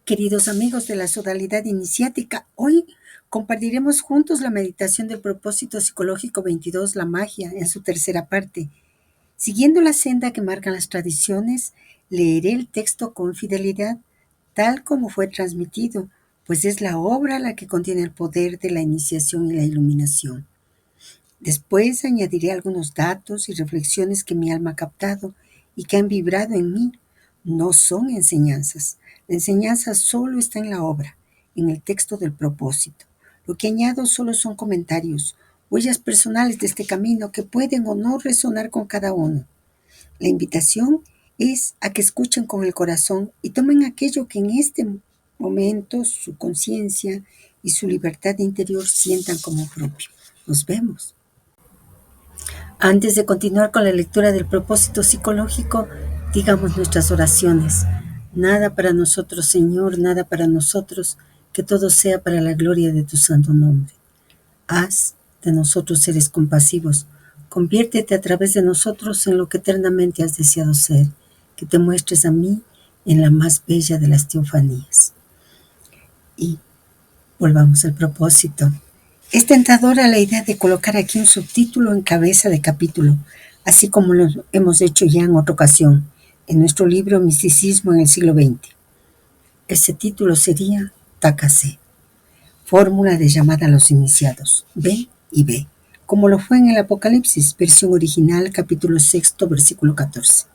Queridos amigos de la sodalidad iniciática, hoy compartiremos juntos la meditación del propósito psicológico 22, la magia, en su tercera parte. Siguiendo la senda que marcan las tradiciones, leeré el texto con fidelidad, tal como fue transmitido, pues es la obra la que contiene el poder de la iniciación y la iluminación. Después añadiré algunos datos y reflexiones que mi alma ha captado y que han vibrado en mí. No son enseñanzas. La enseñanza solo está en la obra, en el texto del propósito. Lo que añado solo son comentarios, huellas personales de este camino que pueden o no resonar con cada uno. La invitación es a que escuchen con el corazón y tomen aquello que en este momento su conciencia y su libertad interior sientan como propio. Nos vemos. Antes de continuar con la lectura del propósito psicológico, digamos nuestras oraciones. Nada para nosotros, Señor, nada para nosotros, que todo sea para la gloria de tu santo nombre. Haz de nosotros seres compasivos. Conviértete a través de nosotros en lo que eternamente has deseado ser, que te muestres a mí en la más bella de las teofanías. Y volvamos al propósito. Es tentadora la idea de colocar aquí un subtítulo en cabeza de capítulo, así como lo hemos hecho ya en otra ocasión, en nuestro libro Misticismo en el siglo XX. Ese título sería Takase, fórmula de llamada a los iniciados, ve y ve, como lo fue en el Apocalipsis, versión original, capítulo 6, versículo 14.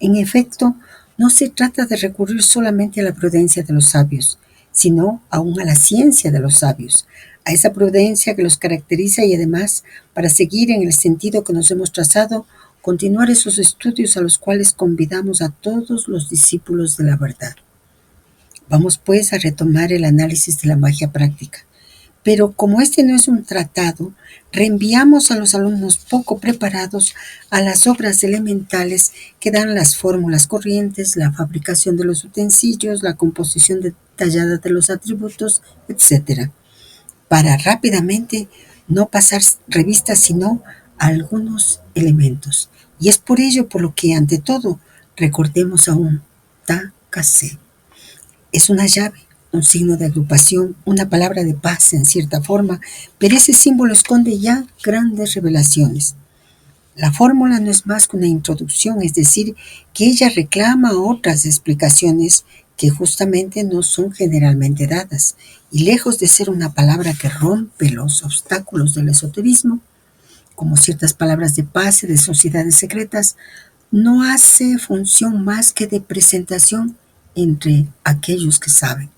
En efecto, no se trata de recurrir solamente a la prudencia de los sabios, sino aún a la ciencia de los sabios, a esa prudencia que los caracteriza y además, para seguir en el sentido que nos hemos trazado, continuar esos estudios a los cuales convidamos a todos los discípulos de la verdad. Vamos pues a retomar el análisis de la magia práctica. Pero como este no es un tratado, reenviamos a los alumnos poco preparados a las obras elementales que dan las fórmulas corrientes, la fabricación de los utensilios, la composición detallada de los atributos, etc., para rápidamente no pasar revista sino a algunos elementos. Y es por ello por lo que, ante todo, recordemos aún Ta-Kase. Es una llave, un signo de agrupación, una palabra de paz en cierta forma, pero ese símbolo esconde ya grandes revelaciones. La fórmula no es más que una introducción, es decir, que ella reclama otras explicaciones que justamente no son generalmente dadas, y lejos de ser una palabra que rompe los obstáculos del esoterismo, como ciertas palabras de paz y de sociedades secretas, no hace función más que de presentación entre aquellos que saben.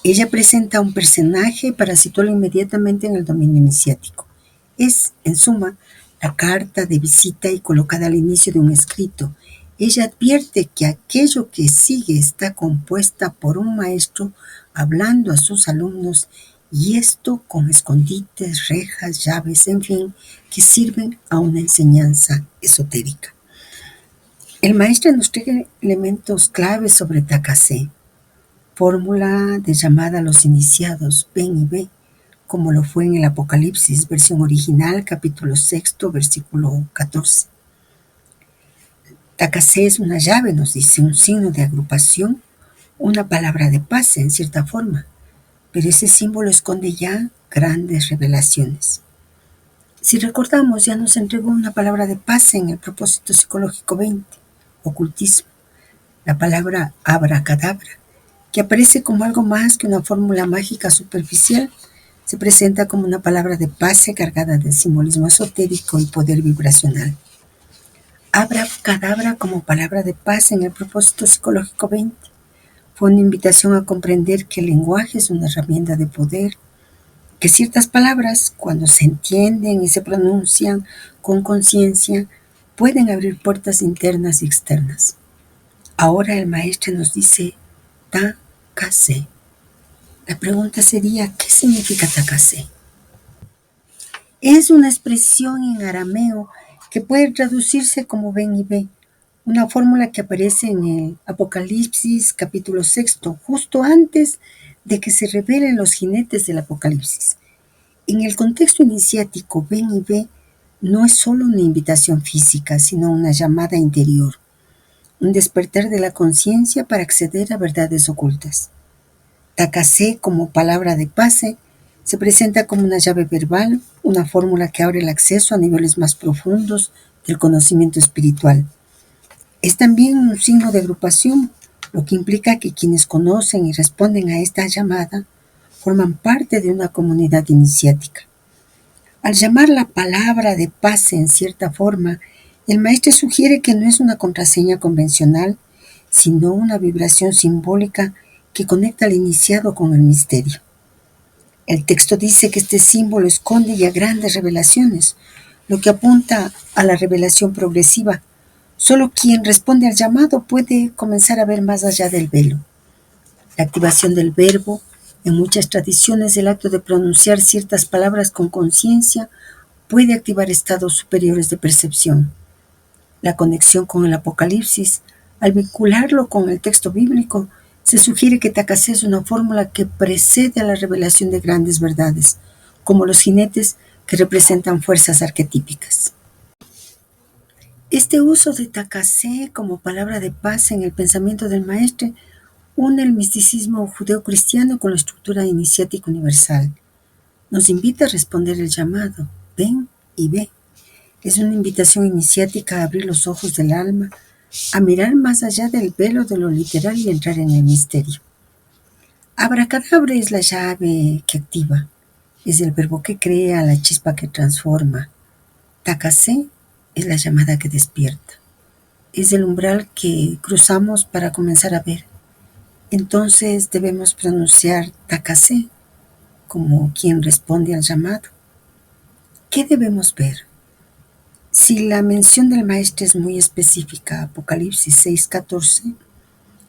Ella presenta a un personaje para situarlo inmediatamente en el dominio iniciático. Es, en suma, la carta de visita y colocada al inicio de un escrito. Ella advierte que aquello que sigue está compuesta por un maestro hablando a sus alumnos, y esto con escondites, rejas, llaves, en fin, que sirven a una enseñanza esotérica. El maestro nos trae elementos claves sobre Takase, fórmula de llamada a los iniciados, ven y ve, como lo fue en el Apocalipsis, versión original, capítulo 6, versículo 14. Takase es una llave, nos dice, un signo de agrupación, una palabra de paz en cierta forma, pero ese símbolo esconde ya grandes revelaciones. Si recordamos, ya nos entregó una palabra de paz en el propósito psicológico 20, ocultismo, la palabra abracadabra, que aparece como algo más que una fórmula mágica superficial, se presenta como una palabra de paz cargada de simbolismo esotérico y poder vibracional. Abracadabra como palabra de paz en el propósito psicológico 20 fue una invitación a comprender que el lenguaje es una herramienta de poder, que ciertas palabras, cuando se entienden y se pronuncian con conciencia, pueden abrir puertas internas y externas. Ahora el maestro nos dice Takase. La pregunta sería, ¿qué significa Takase? Es una expresión en arameo que puede traducirse como ven y ve, una fórmula que aparece en el Apocalipsis capítulo 6, justo antes de que se revelen los jinetes del Apocalipsis. En el contexto iniciático, ven y ve no es solo una invitación física, sino una llamada interior, un despertar de la conciencia para acceder a verdades ocultas. Takase como palabra de pase se presenta como una llave verbal, una fórmula que abre el acceso a niveles más profundos del conocimiento espiritual. Es también un signo de agrupación, lo que implica que quienes conocen y responden a esta llamada forman parte de una comunidad iniciática. Al llamar la palabra de pase en cierta forma, el maestro sugiere que no es una contraseña convencional, sino una vibración simbólica que conecta al iniciado con el misterio. El texto dice que este símbolo esconde ya grandes revelaciones, lo que apunta a la revelación progresiva. Solo quien responde al llamado puede comenzar a ver más allá del velo. La activación del verbo, en muchas tradiciones el acto de pronunciar ciertas palabras con conciencia, puede activar estados superiores de percepción. La conexión con el Apocalipsis, al vincularlo con el texto bíblico, se sugiere que Takase es una fórmula que precede a la revelación de grandes verdades, como los jinetes que representan fuerzas arquetípicas. Este uso de Takase como palabra de paz en el pensamiento del maestre une el misticismo judeocristiano con la estructura iniciática universal. Nos invita a responder el llamado, ven y ve. Es una invitación iniciática a abrir los ojos del alma, a mirar más allá del velo de lo literal y entrar en el misterio. Abracadabra es la llave que activa, es el verbo que crea, la chispa que transforma. Takase es la llamada que despierta, es el umbral que cruzamos para comenzar a ver. Entonces debemos pronunciar Takase como quien responde al llamado. ¿Qué debemos ver? Si la mención del maestro es muy específica, Apocalipsis 6:14,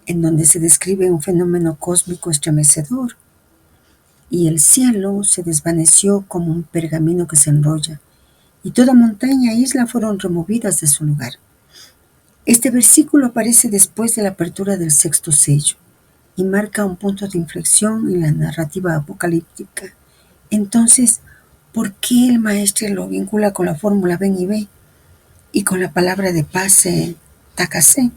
en donde se describe un fenómeno cósmico estremecedor, y el cielo se desvaneció como un pergamino que se enrolla, y toda montaña e isla fueron removidas de su lugar. Este versículo aparece después de la apertura del sexto sello, y marca un punto de inflexión en la narrativa apocalíptica. Entonces, ¿por qué el maestro lo vincula con la fórmula ven y ve y con la palabra de pase Takase?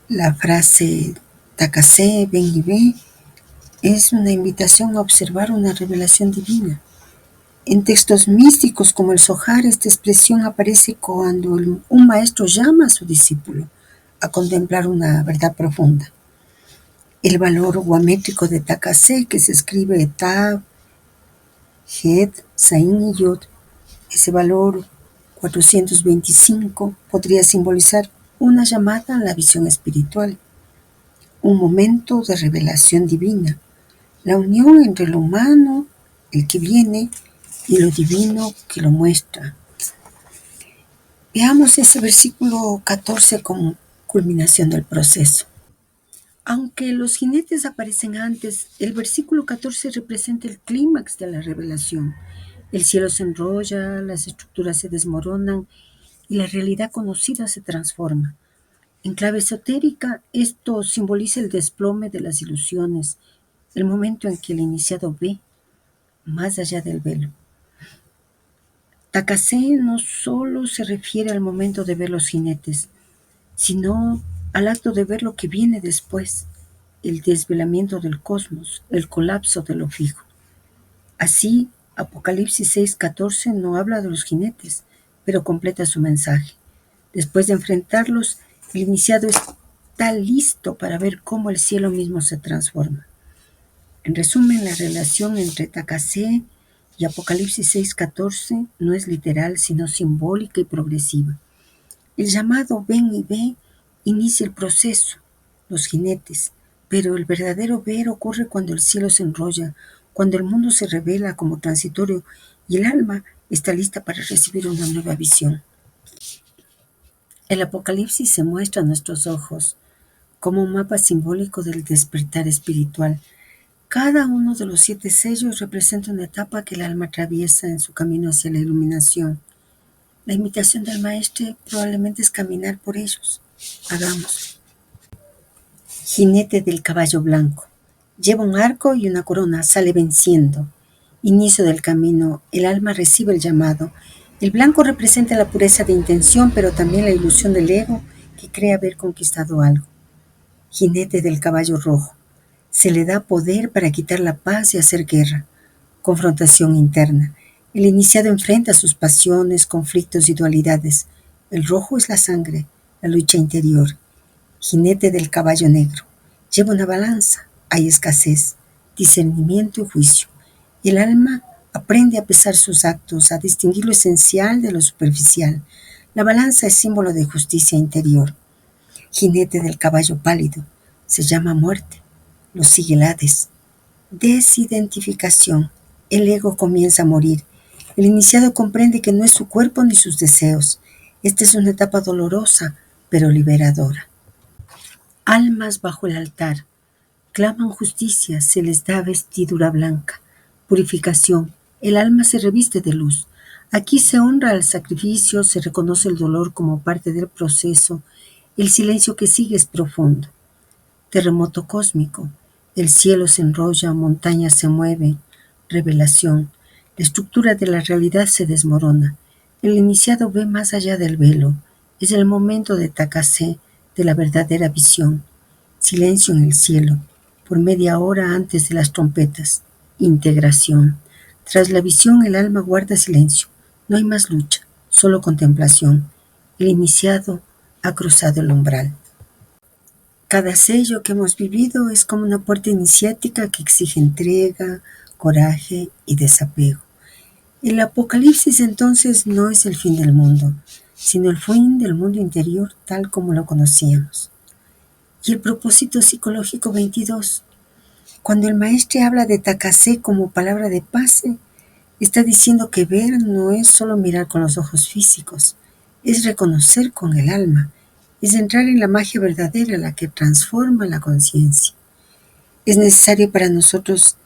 La frase Takase, ven y ve, es una invitación a observar una revelación divina. En textos místicos como el Zohar, esta expresión aparece cuando un maestro llama a su discípulo a contemplar una verdad profunda. El valor guamétrico de Takase, que se escribe Tav, Het, Zain y Yod, ese valor 425 podría simbolizar una llamada a la visión espiritual, un momento de revelación divina, la unión entre lo humano, el que viene, y lo divino que lo muestra. Veamos ese versículo 14 como culminación del proceso. Aunque los jinetes aparecen antes, el versículo 14 representa el clímax de la revelación. El cielo se enrolla, las estructuras se desmoronan y la realidad conocida se transforma. En clave esotérica, esto simboliza el desplome de las ilusiones, el momento en que el iniciado ve más allá del velo. Takase no solo se refiere al momento de ver los jinetes, sino al acto de ver lo que viene después, el desvelamiento del cosmos, el colapso de lo fijo. Así, Apocalipsis 6:14 no habla de los jinetes, pero completa su mensaje. Después de enfrentarlos, el iniciado está listo para ver cómo el cielo mismo se transforma. En resumen, la relación entre Takase y Apocalipsis 6:14 no es literal, sino simbólica y progresiva. El llamado ven y ve inicia el proceso, los jinetes, pero el verdadero ver ocurre cuando el cielo se enrolla, cuando el mundo se revela como transitorio y el alma está lista para recibir una nueva visión. El Apocalipsis se muestra a nuestros ojos como un mapa simbólico del despertar espiritual. Cada uno de los 7 sellos representa una etapa que el alma atraviesa en su camino hacia la iluminación. La invitación del maestro probablemente es caminar por ellos. Hagamos. Jinete del caballo blanco. Lleva un arco y una corona, sale venciendo. Inicio del camino, el alma recibe el llamado. El blanco representa la pureza de intención, pero también la ilusión del ego que cree haber conquistado algo. Jinete del caballo rojo. Se le da poder para quitar la paz y hacer guerra. Confrontación interna. El iniciado enfrenta sus pasiones, conflictos y dualidades. El rojo es la sangre, la lucha interior. Jinete del caballo negro. Lleva una balanza. Hay escasez, discernimiento y juicio. El alma aprende a pesar sus actos, a distinguir lo esencial de lo superficial. La balanza es símbolo de justicia interior. Jinete del caballo pálido. Se llama muerte. Lo sigue el Hades. Desidentificación. El ego comienza a morir. El iniciado comprende que no es su cuerpo ni sus deseos. Esta es una etapa dolorosa, pero liberadora. Almas bajo el altar. Claman justicia, se les da vestidura blanca. Purificación. El alma se reviste de luz. Aquí se honra el sacrificio, se reconoce el dolor como parte del proceso. El silencio que sigue es profundo. Terremoto cósmico. El cielo se enrolla, montañas se mueven. Revelación. La estructura de la realidad se desmorona. El iniciado ve más allá del velo. Es el momento de Takase, de la verdadera visión. Silencio en el cielo. Por media hora antes de las trompetas. Integración. Tras la visión el alma guarda silencio. No hay más lucha, solo contemplación. El iniciado ha cruzado el umbral. Cada sello que hemos vivido es como una puerta iniciática que exige entrega, coraje y desapego. El apocalipsis entonces no es el fin del mundo, sino el fin del mundo interior tal como lo conocíamos. Y el propósito psicológico 22. Cuando el maestre habla de Takase como palabra de pase, está diciendo que ver no es solo mirar con los ojos físicos, es reconocer con el alma, es entrar en la magia verdadera, la que transforma la conciencia. Es necesario para nosotros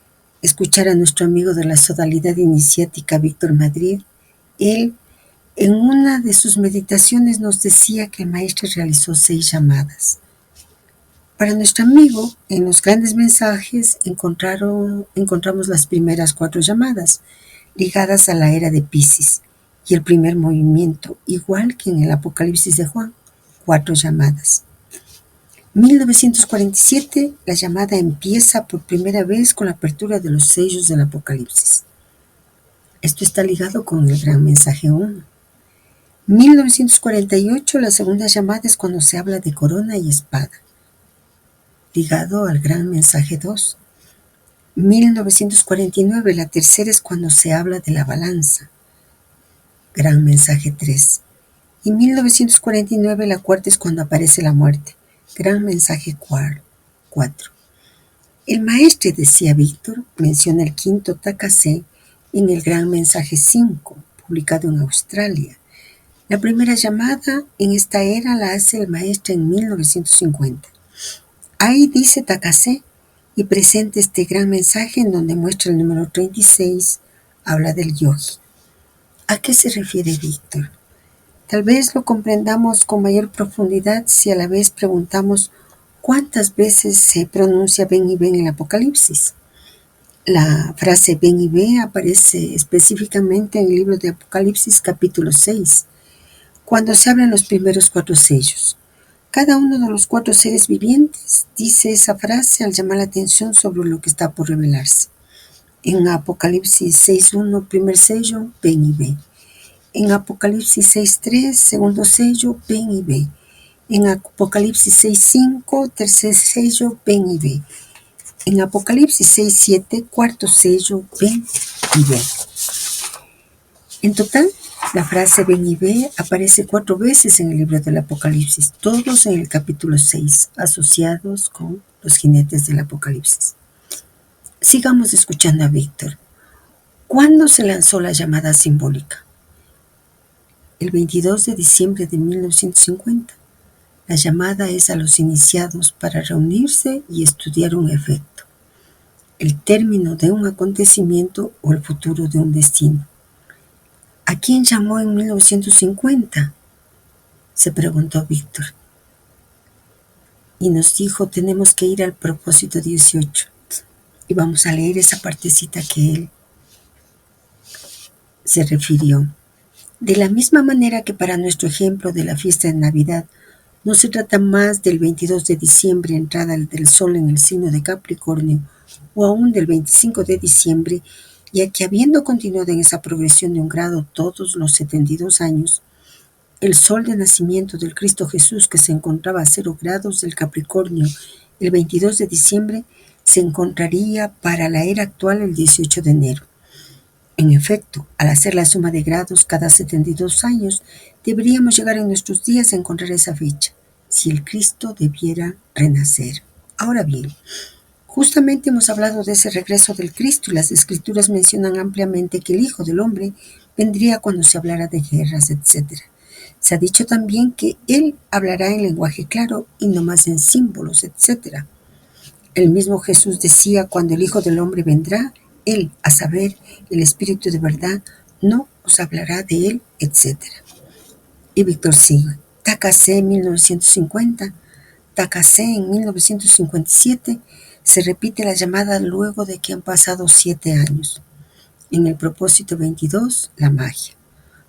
escuchar a nuestro amigo de la sodalidad iniciática, Víctor Madrid. Él, en una de sus meditaciones, nos decía que el maestro realizó 6 llamadas. Para nuestro amigo, en los grandes mensajes encontramos las primeras 4 llamadas, ligadas a la era de Piscis, y el primer movimiento, igual que en el Apocalipsis de Juan, 4 llamadas. 1947, la llamada empieza por primera vez con la apertura de los sellos del Apocalipsis. Esto está ligado con el gran mensaje 1. 1948, la segunda llamada es cuando se habla de corona y espada, ligado al gran mensaje 2. 1949, la tercera es cuando se habla de la balanza, gran mensaje 3. Y 1949, la cuarta es cuando aparece la muerte, gran mensaje 4. El maestre, decía Víctor, menciona el quinto Takase en el gran mensaje 5, publicado en Australia. La primera llamada en esta era la hace el maestro en 1950. Ahí dice Takase y presenta este gran mensaje en donde muestra el número 36, habla del yogi. ¿A qué se refiere Víctor? Tal vez lo comprendamos con mayor profundidad si a la vez preguntamos cuántas veces se pronuncia ven y ve en el Apocalipsis. La frase ven y ve aparece específicamente en el libro de Apocalipsis capítulo 6, cuando se hablan los primeros 4 sellos. Cada uno de los 4 seres vivientes dice esa frase al llamar la atención sobre lo que está por revelarse. En Apocalipsis 6.1, primer sello, ven y ve. En Apocalipsis 6.3, segundo sello, ven y ve. En Apocalipsis 6.5, tercer sello, ven y ve. En Apocalipsis 6.7, cuarto sello, ven y ve. En total, la frase ven y ve aparece 4 veces en el libro del Apocalipsis, todos en el capítulo 6, asociados con los jinetes del Apocalipsis. Sigamos escuchando a Víctor. ¿Cuándo se lanzó la llamada simbólica? El 22 de diciembre de 1950. La llamada es a los iniciados para reunirse y estudiar un efecto, el término de un acontecimiento o el futuro de un destino. ¿A quién llamó en 1950? Se preguntó Víctor. Y nos dijo, tenemos que ir al propósito 18. Y vamos a leer esa partecita que él se refirió. De la misma manera que para nuestro ejemplo de la fiesta de Navidad No se trata más del 22 de diciembre, entrada del Sol en el signo de Capricornio, o aún del 25 de diciembre, ya que habiendo continuado en esa progresión de un grado todos los 72 años, el Sol de nacimiento del Cristo Jesús, que se encontraba a 0 grados del Capricornio el 22 de diciembre, se encontraría para la era actual el 18 de enero. En efecto, al hacer la suma de grados cada 72 años, deberíamos llegar en nuestros días a encontrar esa fecha, si el Cristo debiera renacer. Ahora bien, justamente hemos hablado de ese regreso del Cristo y las Escrituras mencionan ampliamente que el Hijo del Hombre vendría cuando se hablara de guerras, etc. Se ha dicho también que Él hablará en lenguaje claro y no más en símbolos, etc. El mismo Jesús decía, cuando el Hijo del Hombre vendrá, Él, a saber, el Espíritu de verdad, no os hablará de Él, etc. Y Víctor sigue. Takase en 1950, Takase en 1957, se repite la llamada luego de que han pasado 7 años. En el propósito 22, la magia.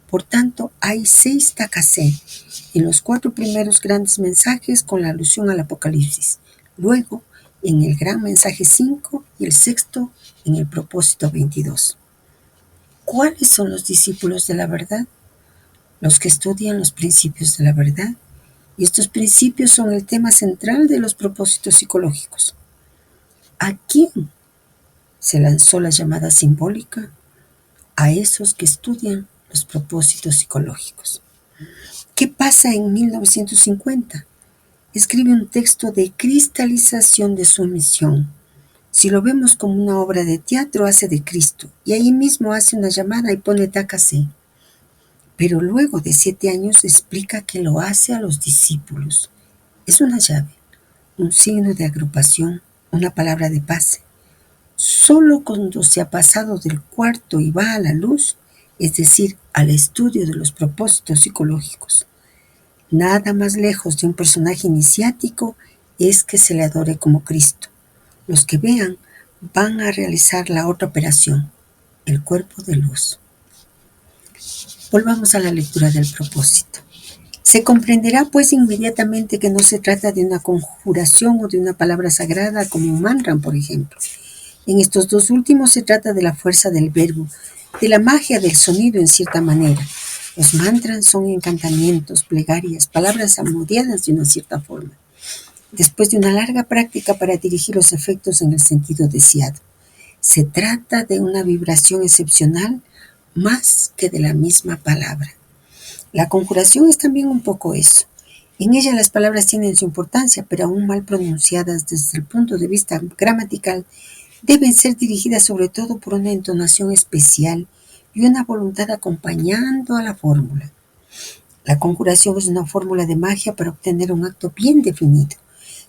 Por tanto, hay 6 Takase en los 4 primeros grandes mensajes con la alusión al Apocalipsis. Luego, en el gran mensaje 5 y el sexto en el propósito 22. ¿Cuáles son los discípulos de la verdad? Los que estudian los principios de la verdad. Y estos principios son el tema central de los propósitos psicológicos. ¿A quién se lanzó la llamada simbólica? A esos que estudian los propósitos psicológicos. ¿Qué pasa en 1950? Escribe un texto de cristalización de su misión. Si lo vemos como una obra de teatro, hace de Cristo, y ahí mismo hace una llamada y pone Takase. Pero luego de 7 años explica que lo hace a los discípulos. Es una llave, un signo de agrupación, una palabra de paz. Solo cuando se ha pasado del cuarto y va a la luz, es decir, al estudio de los propósitos psicológicos, nada más lejos de un personaje iniciático es que se le adore como Cristo. Los que vean van a realizar la otra operación, el cuerpo de luz. Volvamos a la lectura del propósito. Se comprenderá pues inmediatamente que no se trata de una conjuración o de una palabra sagrada como un mantra, por ejemplo. En estos dos últimos se trata de la fuerza del verbo, de la magia del sonido en cierta manera. Los mantras son encantamientos, plegarias, palabras salmodiadas de una cierta forma, después de una larga práctica para dirigir los efectos en el sentido deseado. Se trata de una vibración excepcional más que de la misma palabra. La conjuración es también un poco eso. En ella las palabras tienen su importancia, pero aún mal pronunciadas desde el punto de vista gramatical, deben ser dirigidas sobre todo por una entonación especial y una voluntad acompañando a la fórmula. La conjuración es una fórmula de magia para obtener un acto bien definido.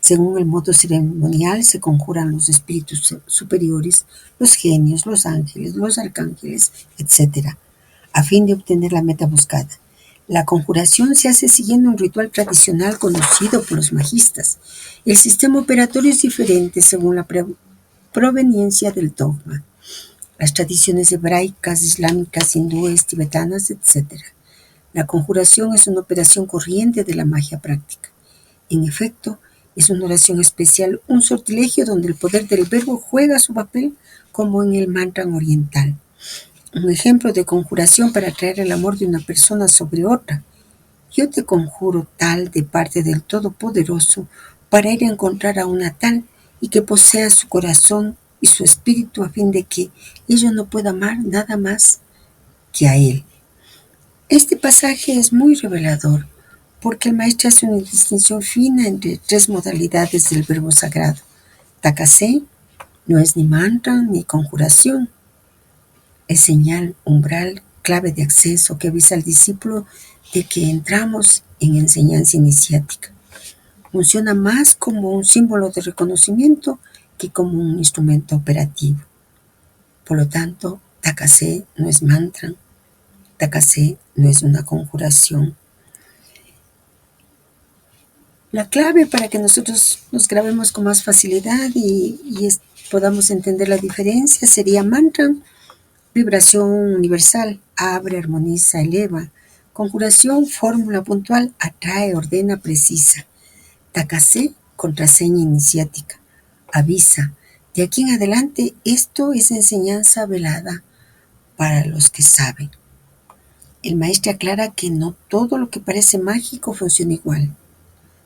Según el modo ceremonial se conjuran los espíritus superiores, los genios, los ángeles, los arcángeles, etc., a fin de obtener la meta buscada. La conjuración se hace siguiendo un ritual tradicional conocido por los magistas. El sistema operatorio es diferente según la proveniencia del dogma, las tradiciones hebraicas, islámicas, hindúes, tibetanas, etc. La conjuración es una operación corriente de la magia práctica. En efecto, es una oración especial, un sortilegio donde el poder del verbo juega su papel como en el mantra oriental. Un ejemplo de conjuración para atraer el amor de una persona sobre otra. Yo te conjuro tal de parte del Todopoderoso para ir a encontrar a una tal y que posea su corazón y su espíritu a fin de que ella no pueda amar nada más que a él. Este pasaje es muy revelador porque el maestro hace una distinción fina entre 3 modalidades del verbo sagrado. Takase no es ni mantra ni conjuración, es señal, umbral, clave de acceso que avisa al discípulo de que entramos en enseñanza iniciática. Funciona más como un símbolo de reconocimiento que como un instrumento operativo. Por lo tanto, Takase no es mantra, Takase no es una conjuración. La clave para que nosotros nos grabemos con más facilidad y podamos entender la diferencia sería mantra, vibración universal, abre, armoniza, eleva, Conjuración, fórmula puntual, atrae, ordena, precisa. Takase, contraseña iniciática. Avisa. De aquí en adelante, esto es enseñanza velada para los que saben. El maestro aclara que no todo lo que parece mágico funciona igual.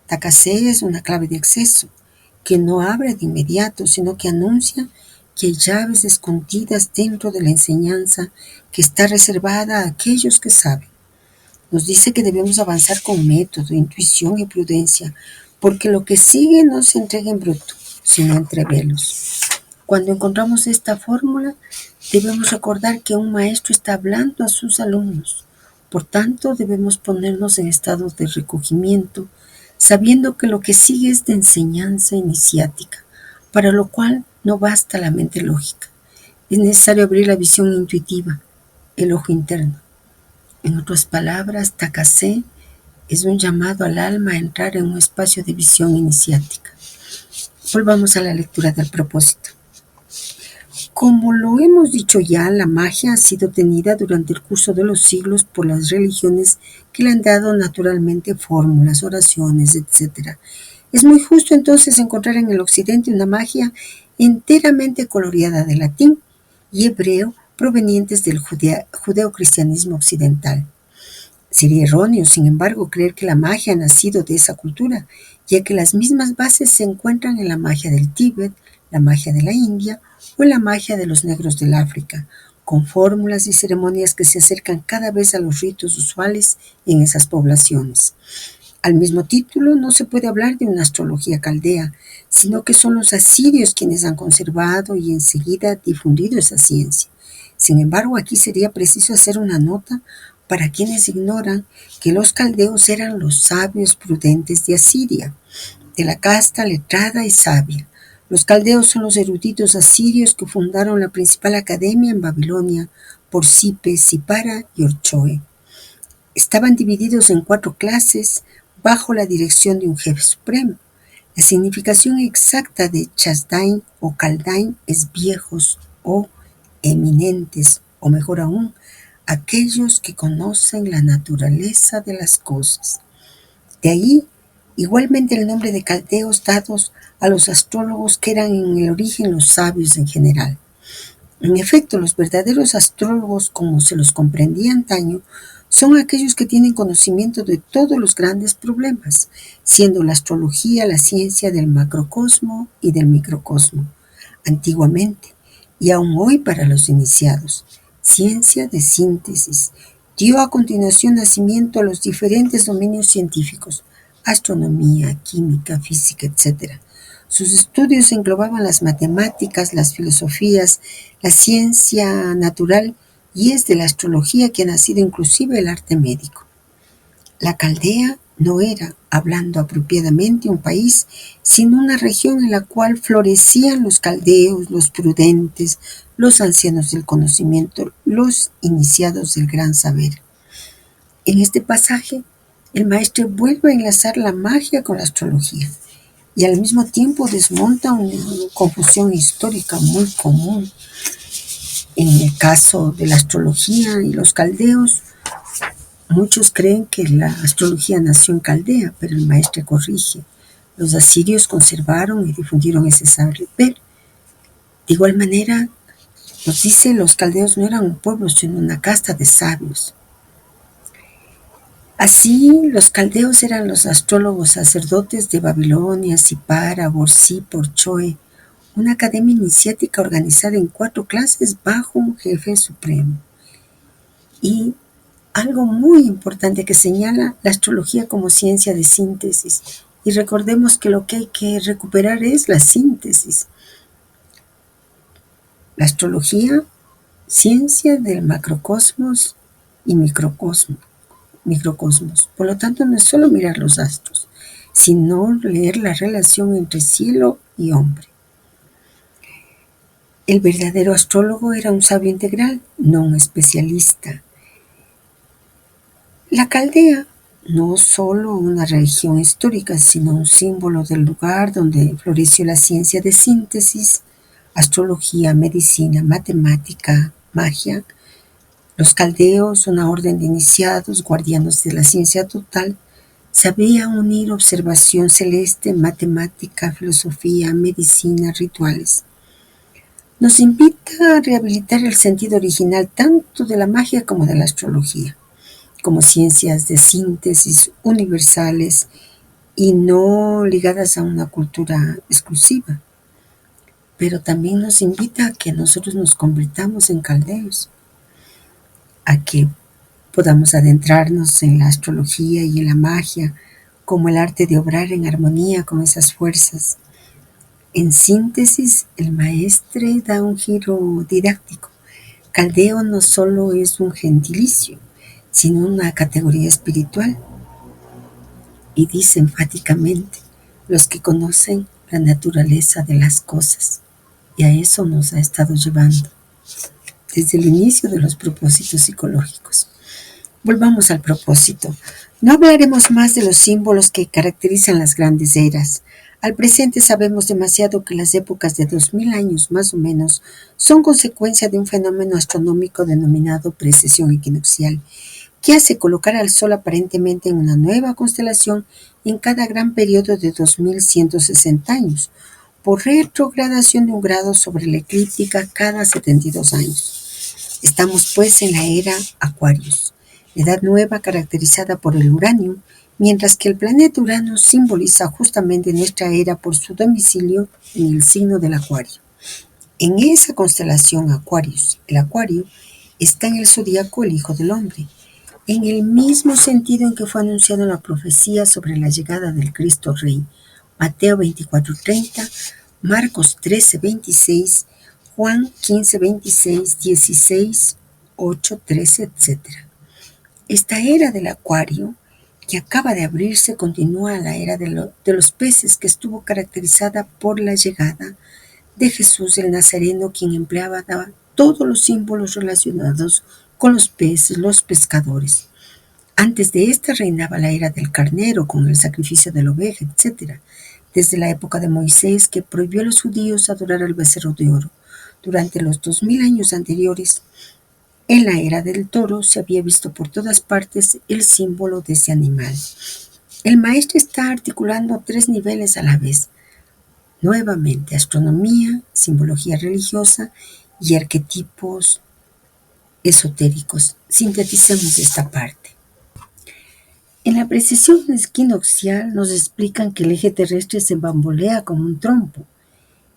Takase es una clave de acceso, que no abre de inmediato, sino que anuncia que hay llaves escondidas dentro de la enseñanza que está reservada a aquellos que saben. Nos dice que debemos avanzar con método, intuición y prudencia, porque lo que sigue no se entrega en bruto, sino entre velos. Cuando encontramos esta fórmula, debemos recordar que un maestro está hablando a sus alumnos. Por tanto, debemos ponernos en estado de recogimiento, sabiendo que lo que sigue es de enseñanza iniciática, para lo cual no basta la mente lógica. Es necesario abrir la visión intuitiva, el ojo interno. En otras palabras, Takase es un llamado al alma a entrar en un espacio de visión iniciática. Volvamos a la lectura del propósito. Como lo hemos dicho ya, la magia ha sido tenida durante el curso de los siglos por las religiones que le han dado naturalmente fórmulas, oraciones, etc. Es muy justo entonces encontrar en el occidente una magia enteramente coloreada de latín y hebreo provenientes del judeocristianismo occidental. Sería erróneo, sin embargo, creer que la magia ha nacido de esa cultura, ya que las mismas bases se encuentran en la magia del Tíbet, la magia de la India o en la magia de los negros del África, con fórmulas y ceremonias que se acercan cada vez a los ritos usuales en esas poblaciones. Al mismo título, no se puede hablar de una astrología caldea, sino que son los asirios quienes han conservado y enseguida difundido esa ciencia. Sin embargo, aquí sería preciso hacer una nota para quienes ignoran que los caldeos eran los sabios prudentes de Asiria, de la casta letrada y sabia. Los caldeos son los eruditos asirios que fundaron la principal academia en Babilonia por Sipe, Sipara y Orchoe. Estaban divididos en 4 clases bajo la dirección de un jefe supremo. La significación exacta de Chasdain o Caldain es viejos o eminentes, o mejor aún, aquellos que conocen la naturaleza de las cosas. De ahí, igualmente el nombre de caldeos dados a los astrólogos que eran en el origen los sabios en general. En efecto, los verdaderos astrólogos, como se los comprendía antaño, son aquellos que tienen conocimiento de todos los grandes problemas, siendo la astrología la ciencia del macrocosmo y del microcosmo, antiguamente, y aún hoy para los iniciados, ciencia de síntesis. Dio a continuación nacimiento a los diferentes dominios científicos, astronomía, química, física, etc. Sus estudios englobaban las matemáticas, las filosofías, la ciencia natural, y es de la astrología que ha nacido inclusive el arte médico. La Caldea no era, hablando apropiadamente, un país, sino una región en la cual florecían los caldeos, los prudentes, los ancianos del conocimiento, los iniciados del gran saber. En este pasaje, el maestro vuelve a enlazar la magia con la astrología y al mismo tiempo desmonta una confusión histórica muy común. En el caso de la astrología y los caldeos, muchos creen que la astrología nació en Caldea, pero el maestro corrige. Los asirios conservaron y difundieron ese saber. De igual manera, nos dice, los caldeos no eran un pueblo, sino una casta de sabios. Así, los caldeos eran los astrólogos sacerdotes de Babilonia, Sipara, Borsí, Orchoe, una academia iniciática organizada en 4 clases bajo un jefe supremo. Y algo muy importante que señala la astrología como ciencia de síntesis. Y recordemos que lo que hay que recuperar es la síntesis. La astrología, ciencia del macrocosmos y microcosmos. Por lo tanto, no es solo mirar los astros, sino leer la relación entre cielo y hombre. El verdadero astrólogo era un sabio integral, no un especialista. La Caldea, no solo una región histórica, sino un símbolo del lugar donde floreció la ciencia de síntesis, astrología, medicina, matemática, magia, Los caldeos, una orden de iniciados, guardianes de la ciencia total, sabían unir observación celeste, matemática, filosofía, medicina, rituales. Nos invita a rehabilitar el sentido original tanto de la magia como de la astrología, como ciencias de síntesis universales y no ligadas a una cultura exclusiva. Pero también nos invita a que nosotros nos convirtamos en caldeos, a que podamos adentrarnos en la astrología y en la magia, como el arte de obrar en armonía con esas fuerzas. En síntesis, el maestre da un giro didáctico. Caldeo no solo es un gentilicio, sino una categoría espiritual. Y dice enfáticamente, los que conocen la naturaleza de las cosas. Y a eso nos ha estado llevando desde el inicio de los propósitos psicológicos. Volvamos al propósito. No hablaremos más de los símbolos que caracterizan las grandes eras. Al presente sabemos demasiado que las épocas de 2000 años más o menos son consecuencia de un fenómeno astronómico denominado precesión equinoccial, que hace colocar al Sol aparentemente en una nueva constelación en cada gran periodo de 2160 años, por retrogradación de un grado sobre la eclíptica cada 72 años. Estamos pues en la era Aquarius, edad nueva caracterizada por el uranio, mientras que el planeta Urano simboliza justamente nuestra era por su domicilio en el signo del Acuario. En esa constelación Aquarius, el Acuario, está en el zodíaco el Hijo del Hombre, en el mismo sentido en que fue anunciado en la profecía sobre la llegada del Cristo Rey, Mateo 24:30, Marcos 13:26, Juan 15:26, 16, 8, 13, etc. Esta era del Acuario, que acaba de abrirse, continúa la era de los peces, que estuvo caracterizada por la llegada de Jesús el Nazareno, quien empleaba todos los símbolos relacionados con los peces, los pescadores. Antes de esta reinaba la era del carnero, con el sacrificio de la oveja, etc., desde la época de Moisés, que prohibió a los judíos adorar al becerro de oro. Durante los 2000 años anteriores, en la era del toro, se había visto por todas partes el símbolo de ese animal. El maestro está articulando tres niveles a la vez. Nuevamente, astronomía, simbología religiosa y arquetipos esotéricos. Sinteticemos esta parte. En la precesión equinoccial nos explican que el eje terrestre se bambolea como un trompo.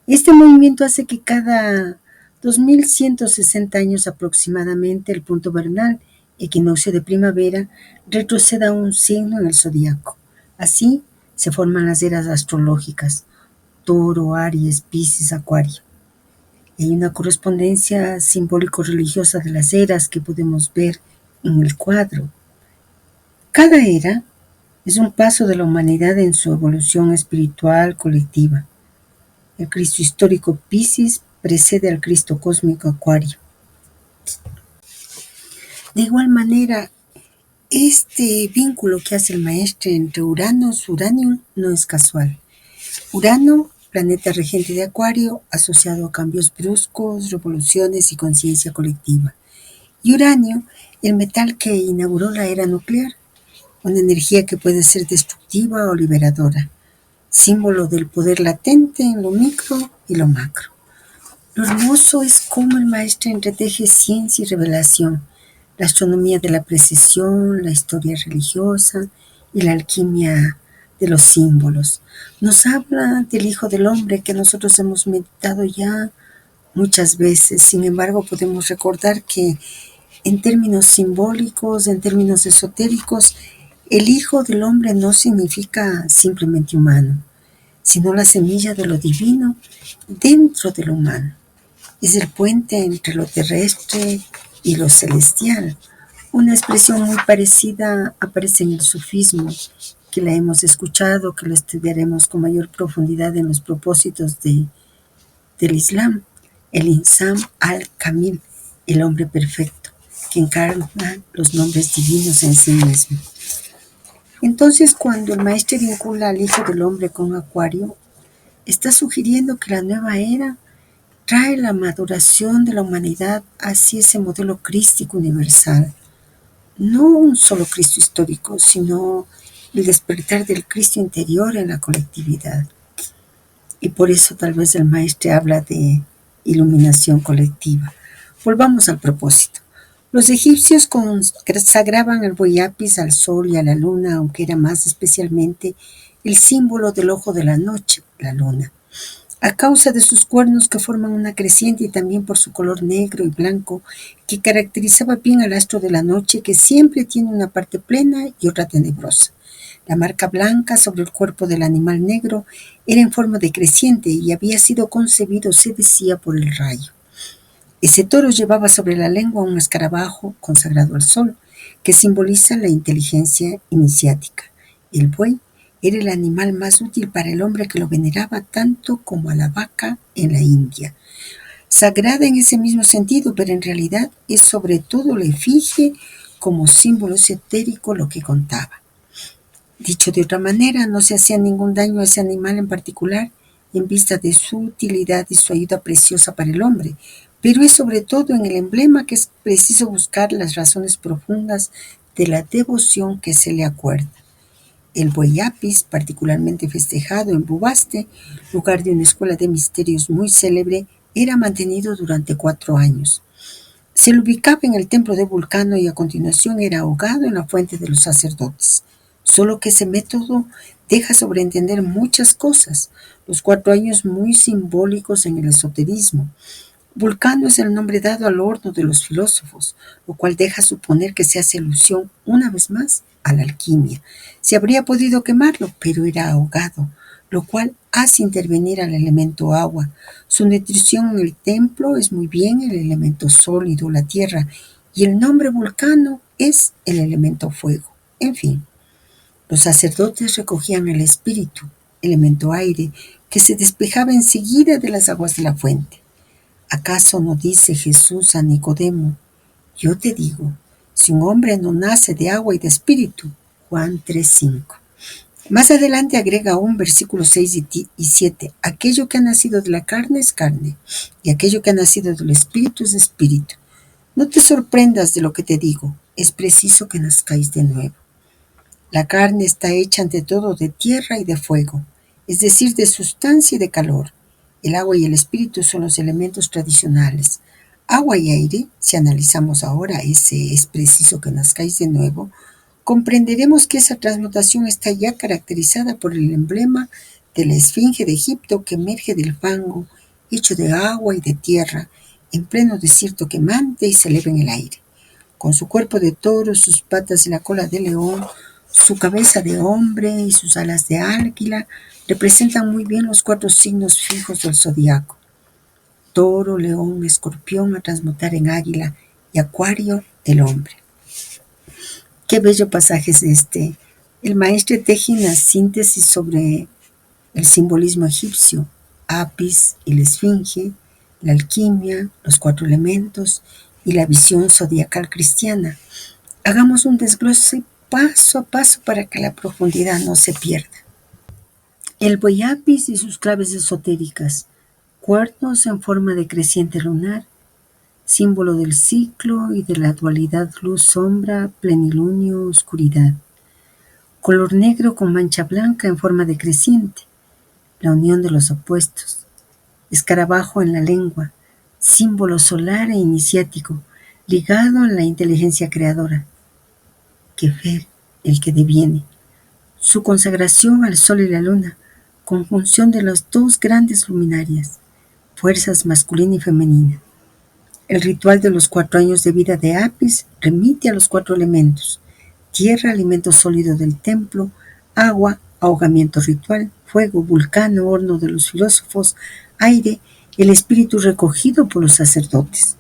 Este movimiento hace que cada 2160 años aproximadamente el punto vernal, equinoccio de primavera, retroceda un signo en el zodíaco. Así se forman las eras astrológicas: Toro, Aries, Piscis, Acuario. Y hay una correspondencia simbólico-religiosa de las eras que podemos ver en el cuadro. Cada era es un paso de la humanidad en su evolución espiritual colectiva. El Cristo histórico Piscis precede al Cristo cósmico Acuario. De igual manera, este vínculo que hace el maestro entre Urano no es casual. Urano, planeta regente de Acuario, asociado a cambios bruscos, revoluciones y conciencia colectiva. Y Uranio, el metal que inauguró la era nuclear, una energía que puede ser destructiva o liberadora, símbolo del poder latente en lo micro y lo macro. Lo hermoso es cómo el maestro entreteje ciencia y revelación, la astronomía de la precisión, la historia religiosa y la alquimia de los símbolos. Nos habla del Hijo del Hombre, que nosotros hemos meditado ya muchas veces. Sin embargo, podemos recordar que en términos simbólicos, en términos esotéricos, el Hijo del Hombre no significa simplemente humano, sino la semilla de lo divino dentro de lo humano. Es el puente entre lo terrestre y lo celestial. Una expresión muy parecida aparece en el sufismo, que la hemos escuchado, que lo estudiaremos con mayor profundidad en los propósitos del Islam. El Insan al-Kamil, el hombre perfecto, que encarna los nombres divinos en sí mismo. Entonces, cuando el maestro vincula al Hijo del Hombre con Acuario, está sugiriendo que la nueva era trae la maduración de la humanidad hacia ese modelo crístico universal. No un solo Cristo histórico, sino el despertar del Cristo interior en la colectividad. Y por eso tal vez el maestro habla de iluminación colectiva. Volvamos al propósito. Los egipcios consagraban al buey apis al sol y a la luna, aunque era más especialmente el símbolo del ojo de la noche, la luna, a causa de sus cuernos que forman una creciente y también por su color negro y blanco que caracterizaba bien al astro de la noche, que siempre tiene una parte plena y otra tenebrosa. La marca blanca sobre el cuerpo del animal negro era en forma de creciente y había sido concebido, se decía, por el rayo. Ese toro llevaba sobre la lengua un escarabajo consagrado al sol, que simboliza la inteligencia iniciática. El buey era el animal más útil para el hombre, que lo veneraba tanto como a la vaca en la India. Sagrada en ese mismo sentido, pero en realidad es sobre todo la efigie como símbolo esotérico lo que contaba. Dicho de otra manera, no se hacía ningún daño a ese animal en particular en vista de su utilidad y su ayuda preciosa para el hombre, pero es sobre todo en el emblema que es preciso buscar las razones profundas de la devoción que se le acuerda. El buey apis, particularmente festejado en Bubaste, lugar de una escuela de misterios muy célebre, era mantenido durante 4 años. Se lo ubicaba en el templo de Vulcano y a continuación era ahogado en la fuente de los sacerdotes. Solo que ese método deja sobreentender muchas cosas, los 4 años muy simbólicos en el esoterismo. Vulcano es el nombre dado al horno de los filósofos, lo cual deja suponer que se hace alusión, una vez más, a la alquimia. Se habría podido quemarlo, pero era ahogado, lo cual hace intervenir al elemento agua. Su nutrición en el templo es muy bien el elemento sólido, la tierra, y el nombre Vulcano es el elemento fuego. En fin, los sacerdotes recogían el espíritu, elemento aire, que se despejaba enseguida de las aguas de la fuente. ¿Acaso no dice Jesús a Nicodemo? Yo te digo, si un hombre no nace de agua y de espíritu. Juan 3:5. Más adelante agrega aún versículos 6 y 7. Aquello que ha nacido de la carne es carne, y aquello que ha nacido del espíritu es espíritu. No te sorprendas de lo que te digo, es preciso que nazcáis de nuevo. La carne está hecha ante todo de tierra y de fuego, es decir, de sustancia y de calor. El agua y el espíritu son los elementos tradicionales. Agua y aire, si analizamos ahora ese es preciso que nazcáis de nuevo, comprenderemos que esa transmutación está ya caracterizada por el emblema de la esfinge de Egipto, que emerge del fango, hecho de agua y de tierra, en pleno desierto quemante, y se eleva en el aire. Con su cuerpo de toro, sus patas y la cola de león, su cabeza de hombre y sus alas de águila representan muy bien los 4 signos fijos del zodiaco: toro, león, escorpión a transmutar en águila y acuario, el hombre. Qué bello pasaje es este. El maestro teje una síntesis sobre el simbolismo egipcio: Apis y la esfinge, la alquimia, los 4 elementos y la visión zodiacal cristiana. Hagamos un desglose paso a paso para que la profundidad no se pierda. El buey apis y sus claves esotéricas: cuernos en forma de creciente lunar, símbolo del ciclo y de la dualidad luz-sombra, plenilunio, oscuridad. Color negro con mancha blanca en forma de creciente, la unión de los opuestos. Escarabajo en la lengua, símbolo solar e iniciático, ligado a la inteligencia creadora. Kefer, el que deviene. Su consagración al sol y la luna, conjunción de las 2 grandes luminarias, fuerzas masculina y femenina. El ritual de los 4 años de vida de Apis remite a los 4 elementos: tierra, alimento sólido del templo; agua, ahogamiento ritual; fuego, Vulcano, horno de los filósofos; aire, el espíritu recogido por los sacerdotes.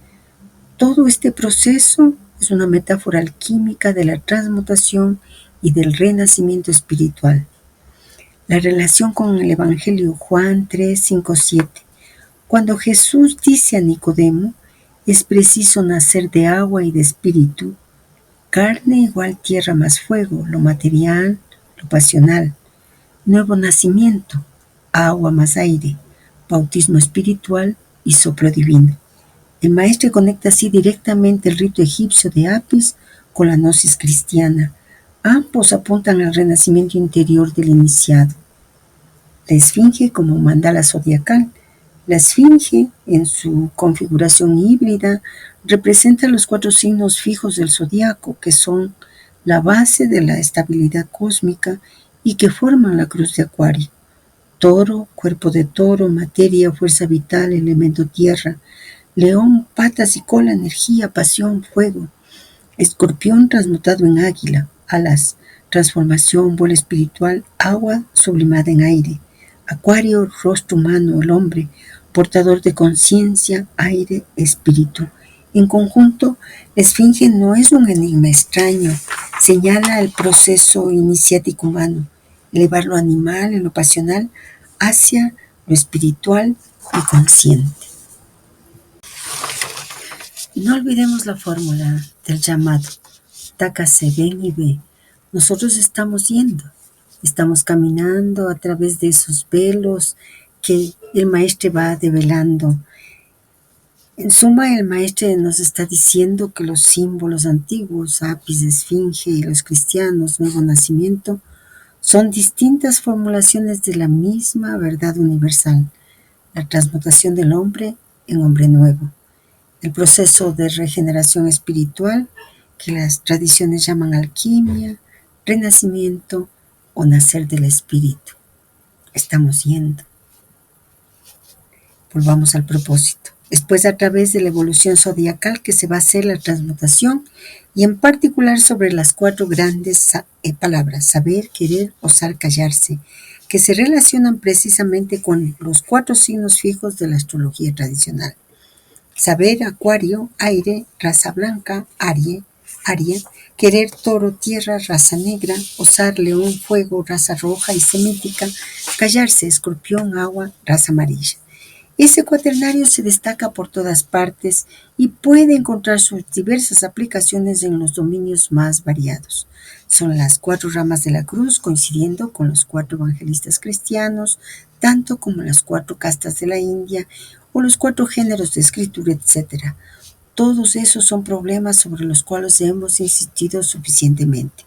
Todo este proceso es una metáfora alquímica de la transmutación y del renacimiento espiritual. La relación con el Evangelio Juan 3, 5, 7. Cuando Jesús dice a Nicodemo: es preciso nacer de agua y de espíritu, carne igual tierra más fuego, lo material, lo pasional; nuevo nacimiento, agua más aire, bautismo espiritual, y soplo divino. El maestre conecta así directamente el rito egipcio de Apis con la gnosis cristiana. Ambos apuntan al renacimiento interior del iniciado. La esfinge como mandala zodiacal. La esfinge, en su configuración híbrida, representa los 4 signos fijos del zodiaco, que son la base de la estabilidad cósmica y que forman la cruz de Acuario. Toro, cuerpo de toro, materia, fuerza vital, elemento tierra. León, patas y cola, energía, pasión, fuego. Escorpión transmutado en águila, alas, transformación, vuelo espiritual, agua sublimada en aire. Acuario, rostro humano, el hombre, portador de conciencia, aire, espíritu. En conjunto, la esfinge no es un enigma extraño, señala el proceso iniciático humano, elevar lo animal y lo pasional hacia lo espiritual y consciente. No olvidemos la fórmula del llamado. Tácase, ven y ve. Nosotros estamos yendo, estamos caminando a través de esos velos que el maestre va develando. En suma, el maestre nos está diciendo que los símbolos antiguos, Apis, esfinge y los cristianos, nuevo nacimiento, son distintas formulaciones de la misma verdad universal, la transmutación del hombre en hombre nuevo. El proceso de regeneración espiritual, que las tradiciones llaman alquimia, renacimiento o nacer del espíritu. Estamos yendo. Volvamos al propósito. Después, a través de la evolución zodiacal, que se va a hacer la transmutación, y en particular sobre las 4 grandes palabras, saber, querer, osar, callarse, que se relacionan precisamente con los 4 signos fijos de la astrología tradicional. Saber, Acuario, aire, raza blanca, Arie, querer, toro, tierra, raza negra, osar, león, fuego, raza roja y semítica, callarse, escorpión, agua, raza amarilla. Ese cuaternario se destaca por todas partes y puede encontrar sus diversas aplicaciones en los dominios más variados. Son las 4 ramas de la cruz, coincidiendo con los 4 evangelistas cristianos, tanto como las 4 castas de la India o los 4 géneros de escritura, etc. Todos esos son problemas sobre los cuales hemos insistido suficientemente.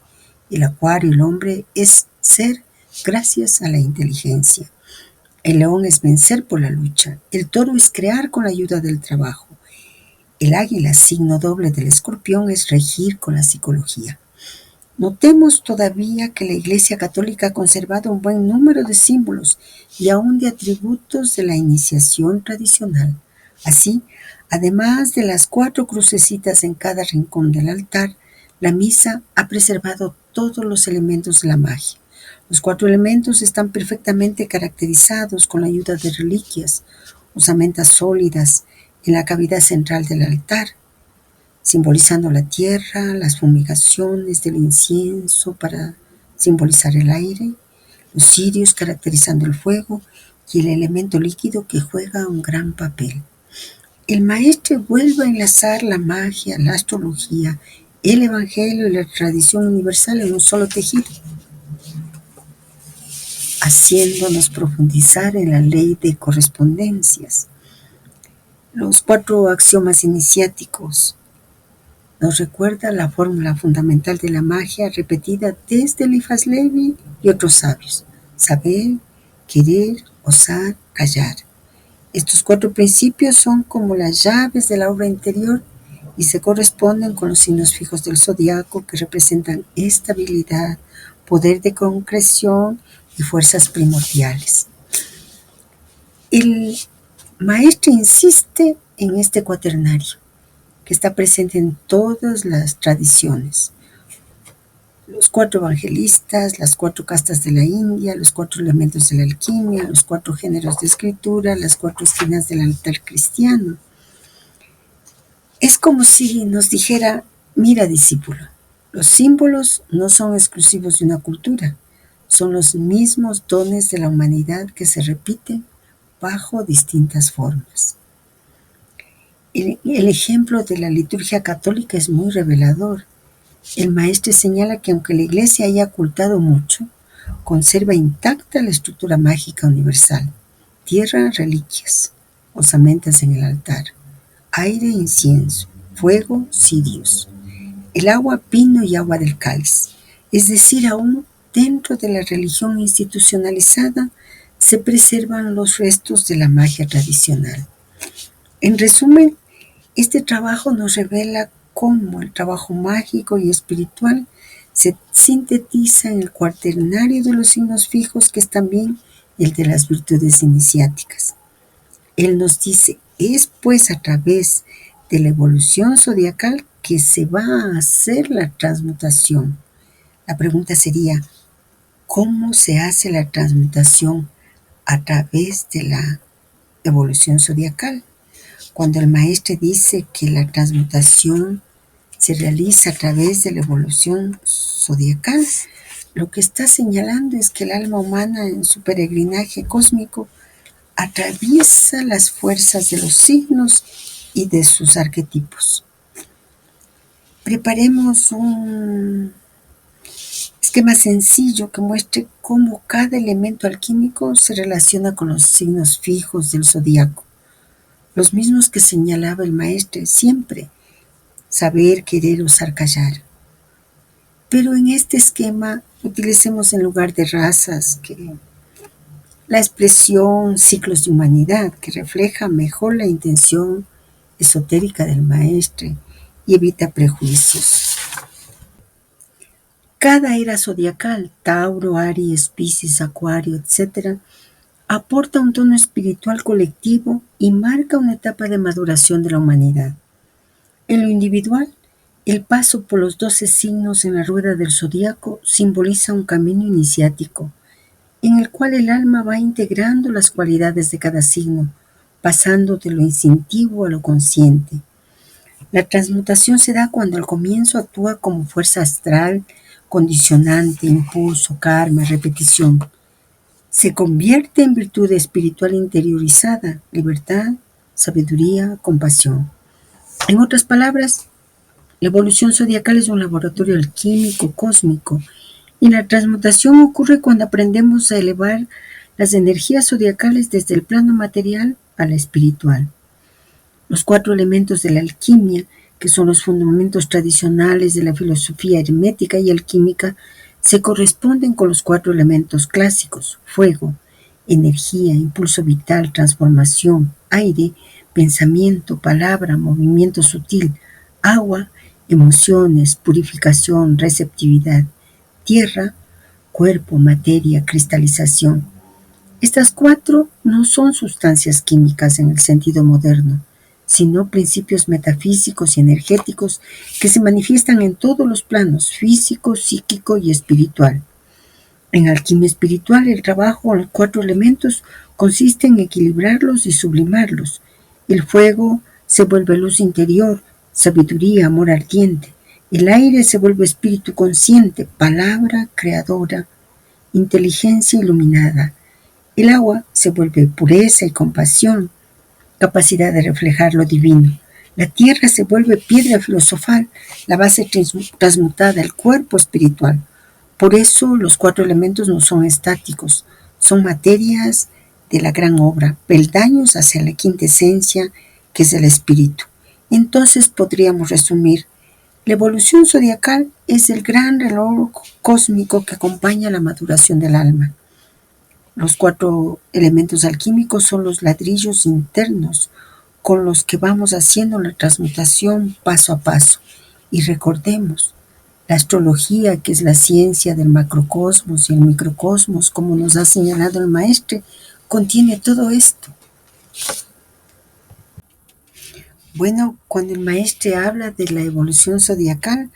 El acuario, el hombre, es ser gracias a la inteligencia. El león es vencer por la lucha. El toro es crear con la ayuda del trabajo. El águila, signo doble del escorpión, es regir con la psicología. Notemos todavía que la Iglesia Católica ha conservado un buen número de símbolos y aún de atributos de la iniciación tradicional. Así, además de las 4 crucecitas en cada rincón del altar, la misa ha preservado todos los elementos de la magia. Los 4 elementos están perfectamente caracterizados con la ayuda de reliquias, osamentas sólidas en la cavidad central del altar, simbolizando la tierra, las fumigaciones del incienso para simbolizar el aire, los cirios caracterizando el fuego y el elemento líquido que juega un gran papel. El maestre vuelve a enlazar la magia, la astrología, el evangelio y la tradición universal en un solo tejido, haciéndonos profundizar en la ley de correspondencias. Los 4 axiomas iniciáticos nos recuerda la fórmula fundamental de la magia repetida desde Eliphas Levi y otros sabios: saber, querer, osar, callar. Estos 4 principios son como las llaves de la obra interior y se corresponden con los signos fijos del zodiaco, que representan estabilidad, poder de concreción y fuerzas primordiales. El maestro insiste en este cuaternario, que está presente en todas las tradiciones. Los 4 evangelistas, las 4 castas de la India, los 4 elementos de la alquimia, los 4 géneros de escritura, las 4 esquinas del altar cristiano. Es como si nos dijera: mira, discípulo, los símbolos no son exclusivos de una cultura, son los mismos dones de la humanidad que se repiten bajo distintas formas. El ejemplo de la liturgia católica es muy revelador. El maestre señala que aunque la Iglesia haya ocultado mucho, conserva intacta la estructura mágica universal: tierra, reliquias, osamentas en el altar, aire, incienso, fuego, cirios, el agua, pino y agua del cáliz. Es decir, aún dentro de la religión institucionalizada se preservan los restos de la magia tradicional. En resumen, este trabajo nos revela cómo el trabajo mágico y espiritual se sintetiza en el cuaternario de los signos fijos, que es también el de las virtudes iniciáticas. Él nos dice, es pues a través de la evolución zodiacal que se va a hacer la transmutación. La pregunta sería, ¿cómo se hace la transmutación a través de la evolución zodiacal? Cuando el maestro dice que la transmutación se realiza a través de la evolución zodiacal, lo que está señalando es que el alma humana en su peregrinaje cósmico atraviesa las fuerzas de los signos y de sus arquetipos. Preparemos un esquema sencillo que muestre cómo cada elemento alquímico se relaciona con los signos fijos del zodiaco, los mismos que señalaba el maestro siempre: saber, querer, osar, callar. Pero en este esquema utilicemos, en lugar de razas, la expresión ciclos de humanidad, que refleja mejor la intención esotérica del maestro y evita prejuicios. Cada era zodiacal, Tauro, Aries, Piscis, Acuario, etc., aporta un tono espiritual colectivo y marca una etapa de maduración de la humanidad. En lo individual, el paso por los 12 signos en la rueda del zodiaco simboliza un camino iniciático, en el cual el alma va integrando las cualidades de cada signo, pasando de lo instintivo a lo consciente. La transmutación se da cuando al comienzo actúa como fuerza astral, condicionante, impulso, karma, repetición. Se convierte en virtud espiritual interiorizada, libertad, sabiduría, compasión. En otras palabras, la evolución zodiacal es un laboratorio alquímico cósmico, y la transmutación ocurre cuando aprendemos a elevar las energías zodiacales desde el plano material a la espiritual. Los 4 elementos de la alquimia, que son los fundamentos tradicionales de la filosofía hermética y alquímica, se corresponden con los 4 elementos clásicos: fuego, energía, impulso vital, transformación; aire, pensamiento, palabra, movimiento sutil; agua, emociones, purificación, receptividad; tierra, cuerpo, materia, cristalización. Estas 4 no son sustancias químicas en el sentido moderno, sino principios metafísicos y energéticos que se manifiestan en todos los planos: físico, psíquico y espiritual. En alquimia espiritual, el trabajo con los 4 elementos consiste en equilibrarlos y sublimarlos. El fuego se vuelve luz interior, sabiduría, amor ardiente. El aire se vuelve espíritu consciente, palabra creadora, inteligencia iluminada. El agua se vuelve pureza y compasión, capacidad de reflejar lo divino. La tierra se vuelve piedra filosofal, la base transmutada, el cuerpo espiritual. Por eso los 4 elementos no son estáticos, son materias de la gran obra, peldaños hacia la quinta esencia, que es el espíritu. Entonces podríamos resumir: la evolución zodiacal es el gran reloj cósmico que acompaña la maduración del alma. Los 4 elementos alquímicos son los ladrillos internos con los que vamos haciendo la transmutación paso a paso. Y recordemos, la astrología, que es la ciencia del macrocosmos y el microcosmos, como nos ha señalado el maestro, contiene todo esto. Bueno, cuando el maestro habla de la evolución zodiacal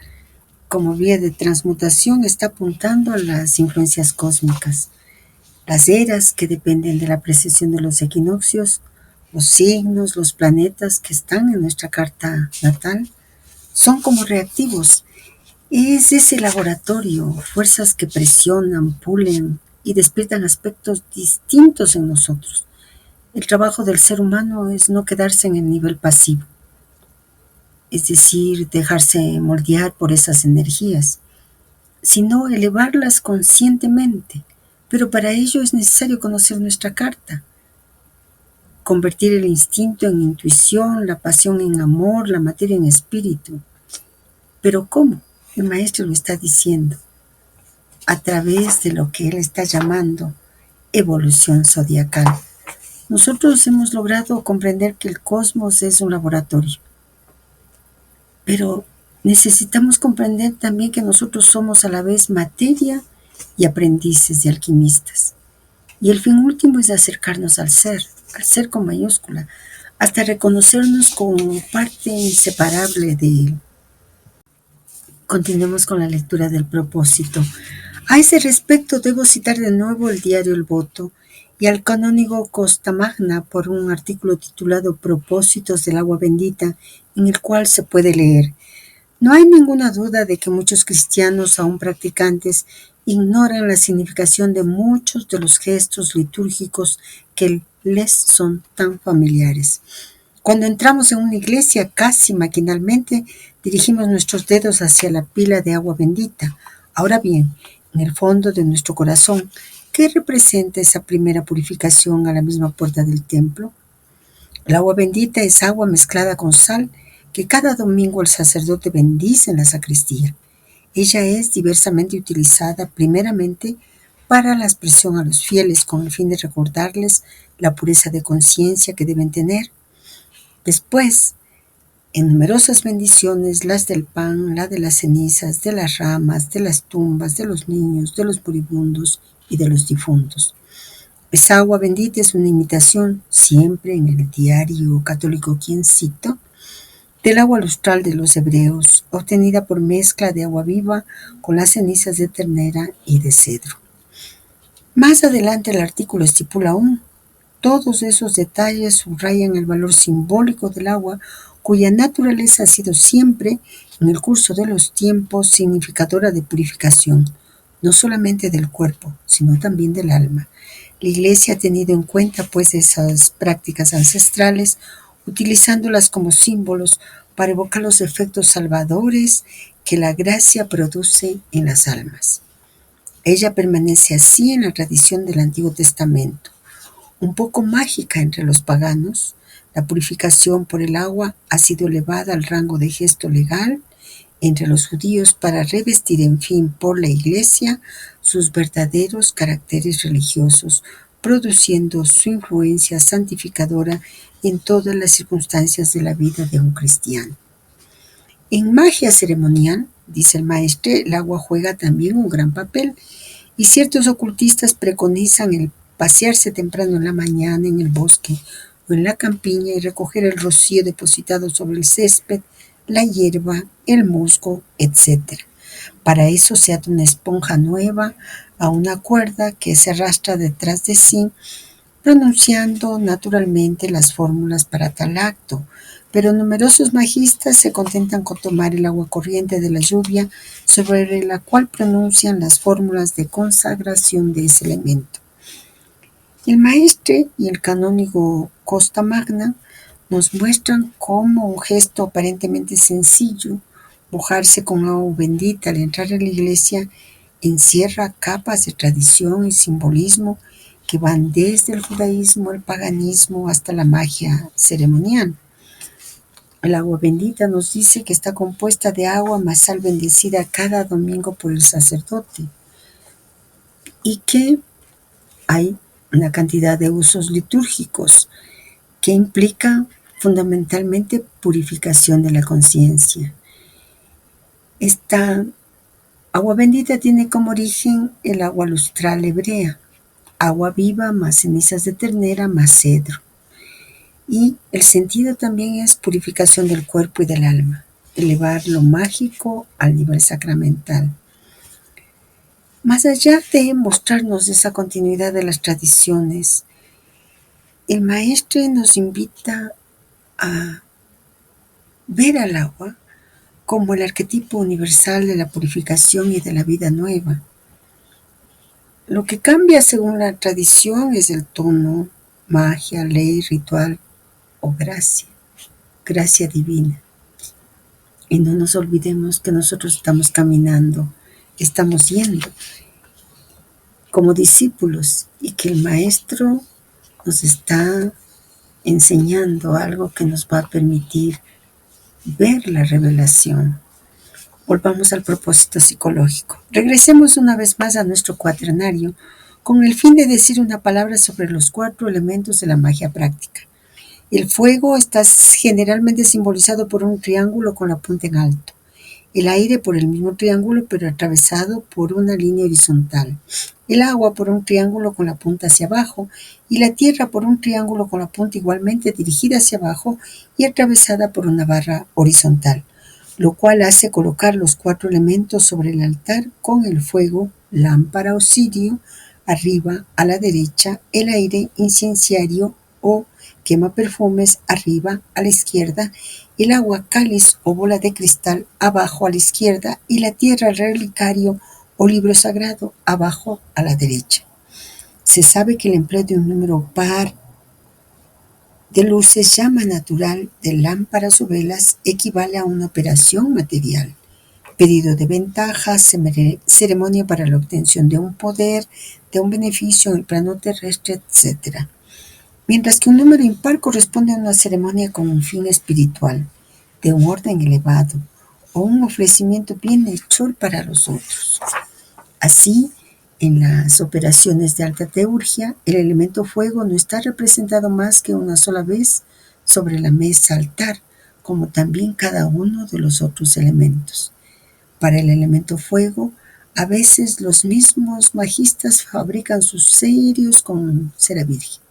como vía de transmutación, está apuntando a las influencias cósmicas. Las eras, que dependen de la precesión de los equinoccios; los signos, los planetas que están en nuestra carta natal, son como reactivos. Es ese laboratorio, fuerzas que presionan, pulen y despiertan aspectos distintos en nosotros. El trabajo del ser humano es no quedarse en el nivel pasivo, es decir, dejarse moldear por esas energías, sino elevarlas conscientemente. Pero para ello es necesario conocer nuestra carta. convertir el instinto en intuición, la pasión en amor, la materia en espíritu. Pero ¿cómo? El maestro lo está diciendo a través de lo que él está llamando evolución zodiacal. Nosotros hemos logrado comprender que el cosmos es un laboratorio, pero necesitamos comprender también que nosotros somos a la vez materia y aprendices de alquimistas. Y el fin último es acercarnos al ser con mayúscula, hasta reconocernos como parte inseparable de él. Continuemos con la lectura del propósito. A ese respecto debo citar de nuevo el diario El Voto y al canónigo Costamagna por un artículo titulado Propósitos del agua bendita, en el cual se puede leer: no hay ninguna duda de que muchos cristianos, aún practicantes, ignoran la significación de muchos de los gestos litúrgicos que les son tan familiares. Cuando entramos en una iglesia, casi maquinalmente dirigimos nuestros dedos hacia la pila de agua bendita. Ahora bien, en el fondo de nuestro corazón, ¿qué representa esa primera purificación a la misma puerta del templo? El agua bendita es agua mezclada con sal que cada domingo el sacerdote bendice en la sacristía. Ella es diversamente utilizada primeramente para la aspersión a los fieles con el fin de recordarles la pureza de conciencia que deben tener. Después, en numerosas bendiciones, las del pan, la de las cenizas, de las ramas, de las tumbas, de los niños, de los moribundos y de los difuntos. Esa agua bendita es una imitación, siempre en el diario católico quien cito, del agua lustral de los hebreos, obtenida por mezcla de agua viva con las cenizas de ternera y de cedro. Más adelante el artículo estipula aún: todos esos detalles subrayan el valor simbólico del agua, cuya naturaleza ha sido siempre, en el curso de los tiempos, significadora de purificación, no solamente del cuerpo, sino también del alma. La Iglesia ha tenido en cuenta, pues, esas prácticas ancestrales, utilizándolas como símbolos para evocar los efectos salvadores que la gracia produce en las almas. Ella permanece así en la tradición del Antiguo Testamento, un poco mágica entre los paganos. La purificación por el agua ha sido elevada al rango de gesto legal entre los judíos para revestir, en fin, por la Iglesia sus verdaderos caracteres religiosos, produciendo su influencia santificadora en todas las circunstancias de la vida de un cristiano. En magia ceremonial, dice el maestre, el agua juega también un gran papel, y ciertos ocultistas preconizan el pasearse temprano en la mañana en el bosque o en la campiña y recoger el rocío depositado sobre el césped, la hierba, el musgo, etc. Para eso se ata una esponja nueva a una cuerda que se arrastra detrás de sí, pronunciando naturalmente las fórmulas para tal acto, pero numerosos magistas se contentan con tomar el agua corriente de la lluvia, sobre la cual pronuncian las fórmulas de consagración de ese elemento. El maestre y el canónigo Costamagna nos muestran cómo un gesto aparentemente sencillo, mojarse con agua bendita al entrar en la iglesia, encierra capas de tradición y simbolismo que van desde el judaísmo, el paganismo, hasta la magia ceremonial. El agua bendita nos dice que está compuesta de agua más sal bendecida cada domingo por el sacerdote, y que hay una cantidad de usos litúrgicos que implica fundamentalmente purificación de la conciencia. Esta agua bendita tiene como origen el agua lustral hebrea, agua viva más cenizas de ternera más cedro. Y el sentido también es purificación del cuerpo y del alma, elevar lo mágico al nivel sacramental. Más allá de mostrarnos esa continuidad de las tradiciones, el maestre nos invita a ver al agua como el arquetipo universal de la purificación y de la vida nueva. Lo que cambia según la tradición es el tono, magia, ley, ritual o gracia divina. Y no nos olvidemos que nosotros estamos caminando, estamos yendo como discípulos y que el maestro nos está enseñando algo que nos va a permitir ver la revelación. Volvamos al propósito psicológico. Regresemos una vez más a nuestro cuaternario con el fin de decir una palabra sobre los 4 elementos de la magia práctica. El fuego está generalmente simbolizado por un triángulo con la punta en alto. El aire por el mismo triángulo pero atravesado por una línea horizontal. El agua por un triángulo con la punta hacia abajo y la tierra por un triángulo con la punta igualmente dirigida hacia abajo y atravesada por una barra horizontal, lo cual hace colocar los 4 elementos sobre el altar con el fuego, lámpara o cirio, arriba a la derecha, el aire, incenciario o quema perfumes arriba a la izquierda, el agua, cáliz o bola de cristal abajo a la izquierda y la tierra, relicario o libro sagrado abajo a la derecha. Se sabe que el empleo de un número par de luces, llama natural, de lámparas o velas equivale a una operación material. Pedido de ventaja, ceremonia para la obtención de un poder, de un beneficio en el plano terrestre, etc. Mientras que un número impar corresponde a una ceremonia con un fin espiritual, de un orden elevado, o un ofrecimiento bienhechor para los otros. Así, en las operaciones de alta teurgia, el elemento fuego no está representado más que una sola vez sobre la mesa altar, como también cada uno de los otros elementos. Para el elemento fuego, a veces los mismos magistas fabrican sus cerios con cera virgen,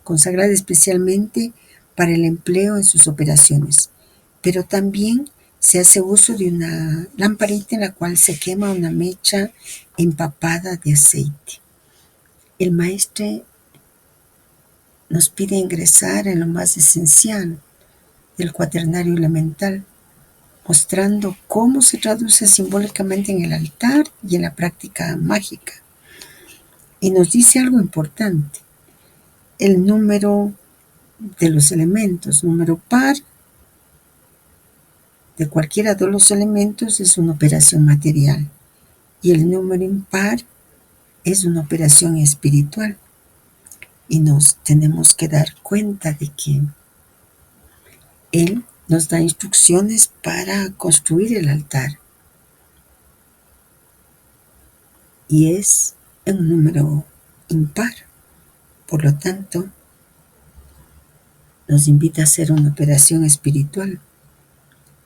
consagrada especialmente para el empleo en sus operaciones, pero también se hace uso de una lamparita en la cual se quema una mecha empapada de aceite. El maestre nos pide ingresar en lo más esencial del cuaternario elemental, mostrando cómo se traduce simbólicamente en el altar y en la práctica mágica. Y nos dice algo importante: el número de los elementos, número par de cualquiera de los elementos, es una operación material, y el número impar es una operación espiritual. Y nos tenemos que dar cuenta de que Él nos da instrucciones para construir el altar, y es en un número impar. Por lo tanto, nos invita a hacer una operación espiritual,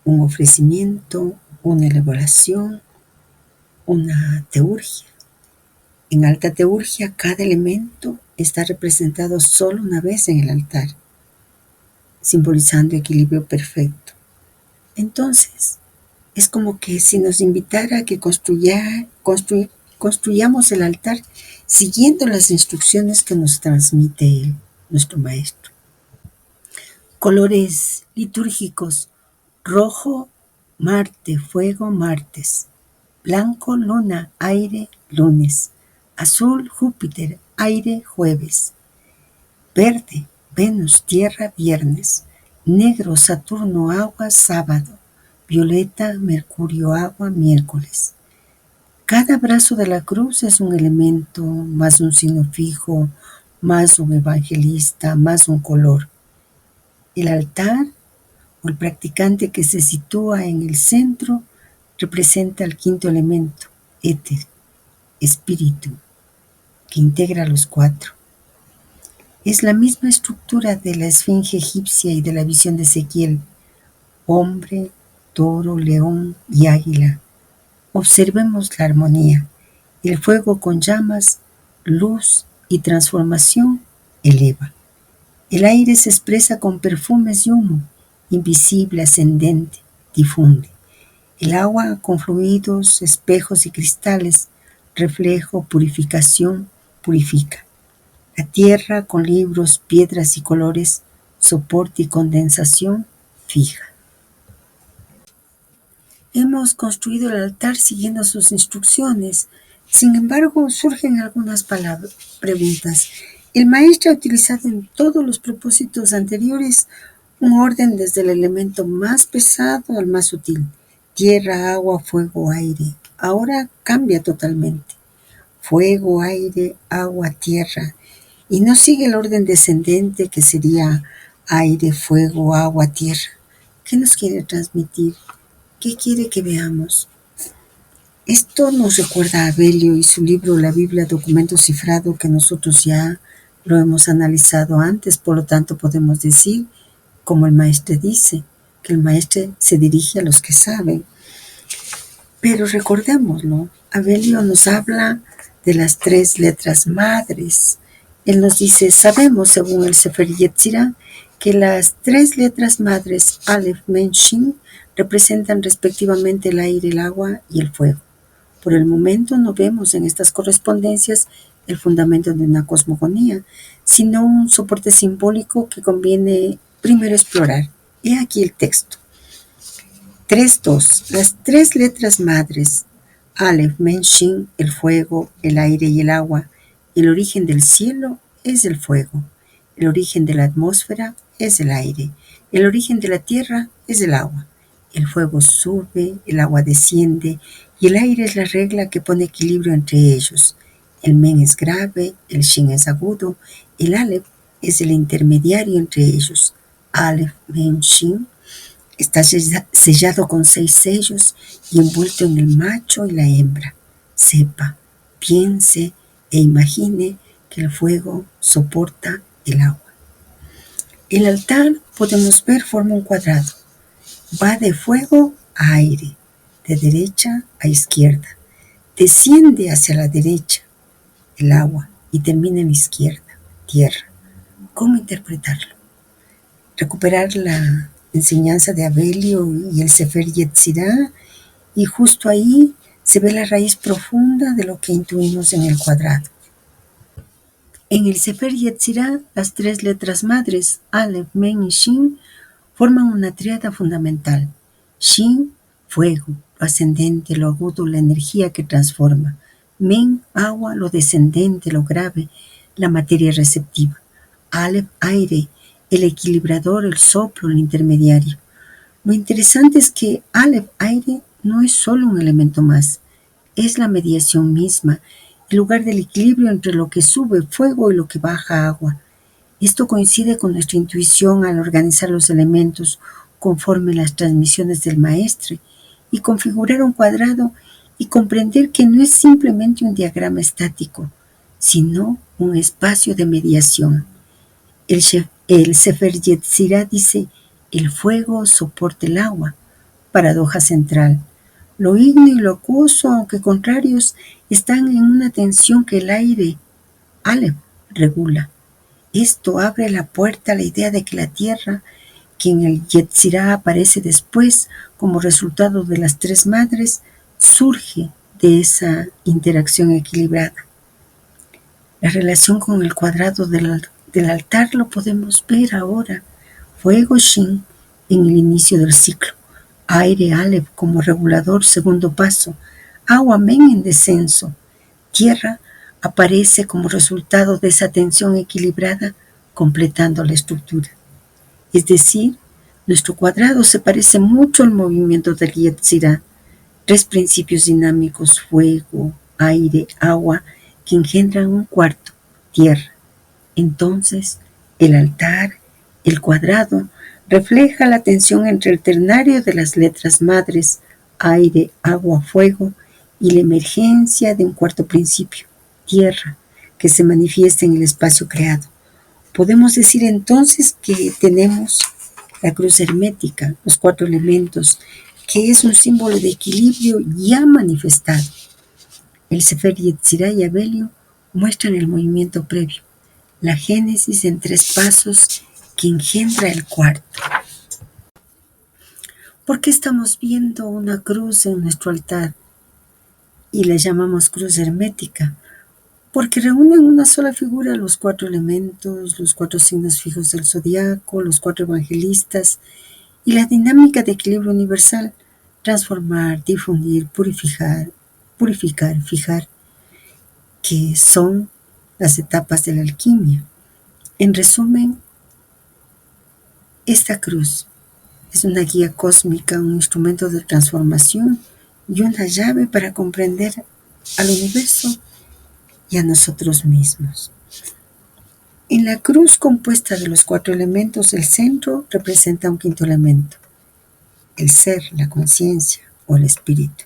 un ofrecimiento, una elaboración, una teurgia. En alta teurgia, cada elemento está representado solo una vez en el altar, simbolizando equilibrio perfecto. Entonces, es como que si nos invitara a que construyamos el altar siguiendo las instrucciones que nos transmite Él, nuestro Maestro. Colores litúrgicos: rojo, Marte, fuego, martes; blanco, luna, aire, lunes; azul, Júpiter, aire, jueves; verde, Venus, tierra, viernes; negro, Saturno, agua, sábado; violeta, Mercurio, agua, miércoles. Cada brazo de la cruz es un elemento, más un signo fijo, más un evangelista, más un color. El altar, o el practicante que se sitúa en el centro, representa el quinto elemento, éter, espíritu, que integra los 4. Es la misma estructura de la esfinge egipcia y de la visión de Ezequiel: hombre, toro, león y águila. Observemos la armonía. El fuego con llamas, luz y transformación eleva. El aire se expresa con perfumes y humo, invisible, ascendente, difunde. El agua con fluidos, espejos y cristales, reflejo, purificación, purifica. La tierra con libros, piedras y colores, soporte y condensación, fija. Hemos construido el altar siguiendo sus instrucciones. Sin embargo, surgen algunas preguntas. El maestro ha utilizado en todos los propósitos anteriores un orden desde el elemento más pesado al más sutil: tierra, agua, fuego, aire. Ahora cambia totalmente: fuego, aire, agua, tierra. Y no sigue el orden descendente, que sería Aire, fuego, agua, tierra. ¿Qué nos quiere transmitir? ¿Qué quiere que veamos? Esto nos recuerda a Abelio y su libro La Biblia, documento cifrado, que nosotros ya lo hemos analizado antes, por lo tanto podemos decir, como el maestre dice, que el maestre se dirige a los que saben. Pero recordémoslo, Abelio nos habla de las tres letras madres. Él nos dice, sabemos, según el Sefer Yetzirah, que las tres letras madres, Aleph, Men, Shin, representan respectivamente el aire, el agua y el fuego. Por el momento no vemos en estas correspondencias el fundamento de una cosmogonía, sino un soporte simbólico que conviene primero explorar. He aquí el texto. 3.2. Las tres letras madres, Aleph, Men, Shin, el fuego, el aire y el agua. El origen del cielo es el fuego. El origen de la atmósfera es el aire. El origen de la tierra es el agua. El fuego sube, el agua desciende y el aire es la regla que pone equilibrio entre ellos. El Men es grave, el Shin es agudo, el Aleph es el intermediario entre ellos. Aleph, Men, Shin está sellado con 6 sellos y envuelto en el macho y la hembra. Sepa, piense e imagine que el fuego soporta el agua. El altar, podemos ver, forma un cuadrado. Va de fuego a aire, de derecha a izquierda. Desciende hacia la derecha el agua y termina en la izquierda, tierra. ¿Cómo interpretarlo? Recuperar la enseñanza de Abelio y el Sefer Yetzirah, y justo ahí se ve la raíz profunda de lo que intuimos en el cuadrado. En el Sefer Yetzirah, las tres letras madres, Aleph, Men y Shin, forman una tríada fundamental. Shin, fuego, lo ascendente, lo agudo, la energía que transforma. Men, agua, lo descendente, lo grave, la materia receptiva. Aleph, aire, el equilibrador, el soplo, el intermediario. Lo interesante es que Aleph, aire, no es solo un elemento más, es la mediación misma, el lugar del equilibrio entre lo que sube fuego y lo que baja agua. Esto coincide con nuestra intuición al organizar los elementos conforme las transmisiones del maestre y configurar un cuadrado y comprender que no es simplemente un diagrama estático, sino un espacio de mediación. El Sefer Yetzirah dice, el fuego soporta el agua, paradoja central. Lo ígneo y lo acuoso, aunque contrarios, están en una tensión que el aire, Aleph, regula. Esto abre la puerta a la idea de que la tierra, que en el Yetzirah aparece después como resultado de las tres madres, surge de esa interacción equilibrada. La relación con el cuadrado del altar lo podemos ver ahora. Fuego Shin en el inicio del ciclo. Aire Aleph como regulador, segundo paso. Agua Men en descenso. Tierra aparece como resultado de esa tensión equilibrada, completando la estructura. Es decir, nuestro cuadrado se parece mucho al movimiento del Yetzirah. Tres principios dinámicos, fuego, aire, agua, que engendran un cuarto, tierra. Entonces, el altar, el cuadrado, refleja la tensión entre el ternario de las letras madres, aire, agua, fuego, y la emergencia de un cuarto principio, tierra, que se manifiesta en el espacio creado. Podemos decir entonces que tenemos la cruz hermética, los cuatro elementos, que es un símbolo de equilibrio ya manifestado. El Sefer Yetzirah y Abelio muestran el movimiento previo, la génesis en 3 pasos que engendra el cuarto. ¿Por qué estamos viendo una cruz en nuestro altar y la llamamos cruz hermética? Porque reúne en una sola figura los 4 elementos, los 4 signos fijos del zodiaco, los 4 evangelistas y la dinámica de equilibrio universal: transformar, difundir, purificar, fijar, que son las etapas de la alquimia. En resumen, esta cruz es una guía cósmica, un instrumento de transformación y una llave para comprender al universo y a nosotros mismos. En la cruz compuesta de los 4 elementos, el centro representa un quinto elemento, el ser, la conciencia o el espíritu.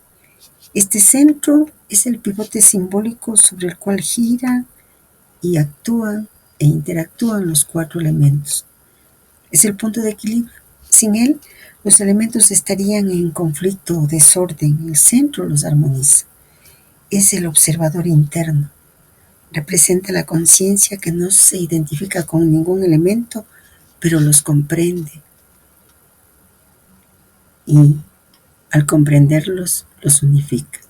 Este centro es el pivote simbólico sobre el cual giran y actúan e interactúan los 4 elementos. Es el punto de equilibrio. Sin él, los elementos estarían en conflicto o desorden. El centro los armoniza. Es el observador interno. Representa la conciencia que no se identifica con ningún elemento, pero los comprende. Y al comprenderlos, los unifica.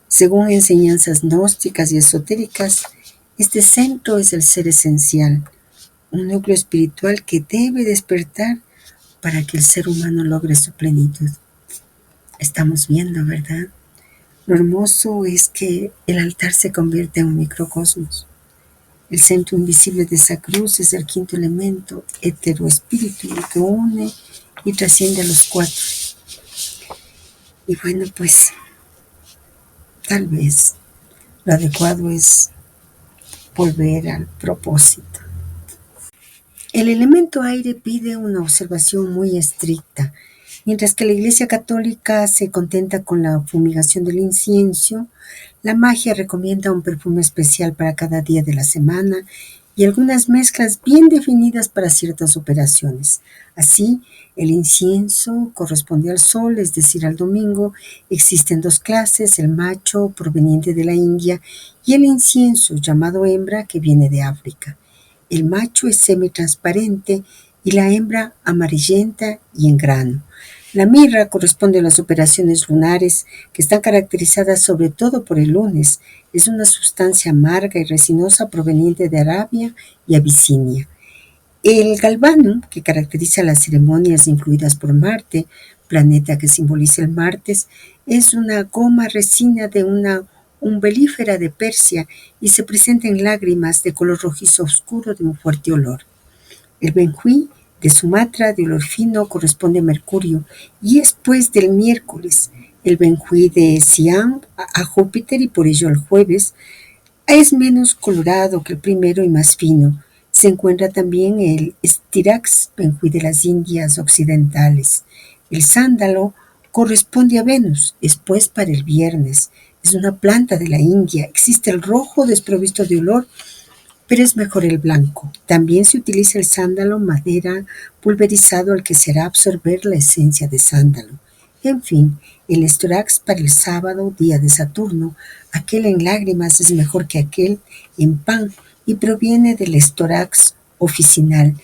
Según enseñanzas gnósticas y esotéricas, este centro es el ser esencial, un núcleo espiritual que debe despertar para que el ser humano logre su plenitud. Estamos viendo, ¿verdad? Lo hermoso es que el altar se convierte en un microcosmos. El centro invisible de esa cruz es el quinto elemento, éter o espíritu, que une y trasciende a los 4. Y bueno, pues tal vez lo adecuado es volver al propósito. El elemento aire pide una observación muy estricta, mientras que la Iglesia Católica se contenta con la fumigación del incienso. La magia recomienda un perfume especial para cada día de la semana y algunas mezclas bien definidas para ciertas operaciones. Así, el incienso corresponde al sol, es decir, al domingo. Existen 2 clases, el macho proveniente de la India y el incienso llamado hembra que viene de África. El macho es semitransparente y la hembra amarillenta y en grano. La mirra corresponde a las operaciones lunares, que están caracterizadas sobre todo por el lunes. Es una sustancia amarga y resinosa proveniente de Arabia y Abisinia. El galvano, que caracteriza las ceremonias influidas por Marte, planeta que simboliza el martes, es una goma resina de una umbelífera de Persia y se presenta en lágrimas de color rojizo oscuro de un fuerte olor. El benjuí de Sumatra, de olor fino, corresponde a Mercurio y es pues del miércoles. El benjuí de Siam a Júpiter y por ello el jueves es menos colorado que el primero y más fino. Se encuentra también el Styrax, benjuí de las Indias occidentales. El sándalo corresponde a Venus, es pues para el viernes. Es una planta de la India. Existe el rojo desprovisto de olor, pero es mejor el blanco. También se utiliza el sándalo, madera, pulverizado al que se hará absorber la esencia de sándalo. En fin, el estorax para el sábado, día de Saturno, aquel en lágrimas es mejor que aquel en pan y proviene del estorax oficinal,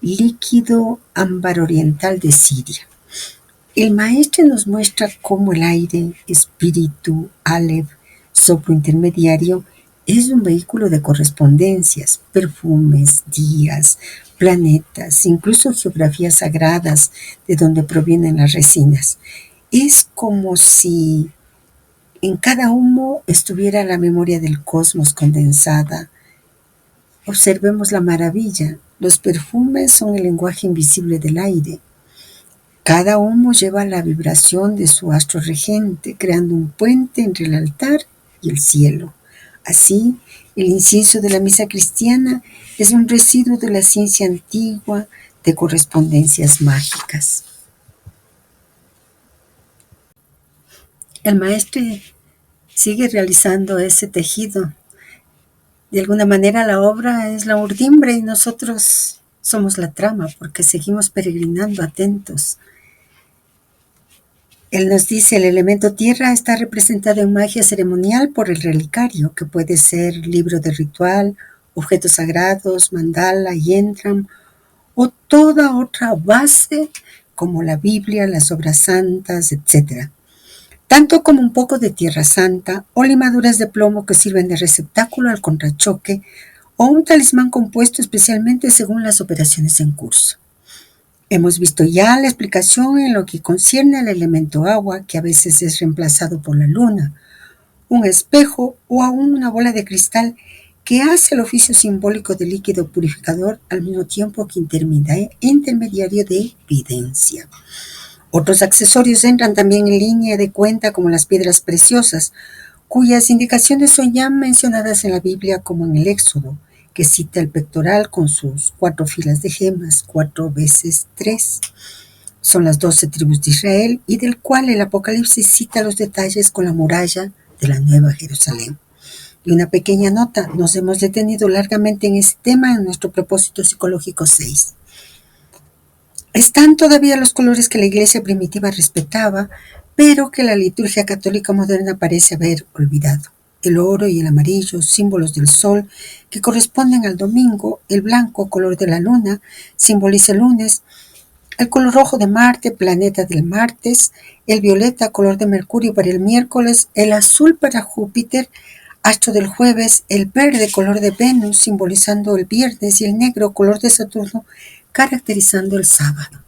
líquido ámbar oriental de Siria. El maestre nos muestra cómo el aire, espíritu, Aleph, soplo intermediario, es un vehículo de correspondencias, perfumes, días, planetas, incluso geografías sagradas de donde provienen las resinas. Es como si en cada humo estuviera la memoria del cosmos condensada. Observemos la maravilla. Los perfumes son el lenguaje invisible del aire. Cada humo lleva la vibración de su astro regente, creando un puente entre el altar y el cielo. Así, el incienso de la misa cristiana es un residuo de la ciencia antigua de correspondencias mágicas. El maestre sigue realizando ese tejido. De alguna manera la obra es la urdimbre y nosotros somos la trama porque seguimos peregrinando atentos. Él nos dice, el elemento tierra está representado en magia ceremonial por el relicario, que puede ser libro de ritual, objetos sagrados, mandala, yentram, o toda otra base como la Biblia, las obras santas, etc. Tanto como un poco de tierra santa o limaduras de plomo que sirven de receptáculo al contrachoque o un talismán compuesto especialmente según las operaciones en curso. Hemos visto ya la explicación en lo que concierne al elemento agua, que a veces es reemplazado por la luna, un espejo o aún una bola de cristal que hace el oficio simbólico de líquido purificador al mismo tiempo que intermediario de evidencia. Otros accesorios entran también en línea de cuenta como las piedras preciosas, cuyas indicaciones son ya mencionadas en la Biblia como en el Éxodo, que cita el pectoral con sus 4 filas de gemas, 4 veces 3. Son las 12 tribus de Israel y del cual el Apocalipsis cita los detalles con la muralla de la Nueva Jerusalén. Y una pequeña nota, nos hemos detenido largamente en este tema en nuestro propósito psicológico 6. Están todavía los colores que la iglesia primitiva respetaba, pero que la liturgia católica moderna parece haber olvidado. El oro y el amarillo, símbolos del sol, que corresponden al domingo; el blanco, color de la luna, simboliza el lunes; el color rojo de Marte, planeta del martes; el violeta, color de Mercurio, para el miércoles; el azul para Júpiter, astro del jueves; el verde, color de Venus, simbolizando el viernes; y el negro, color de Saturno, caracterizando el sábado.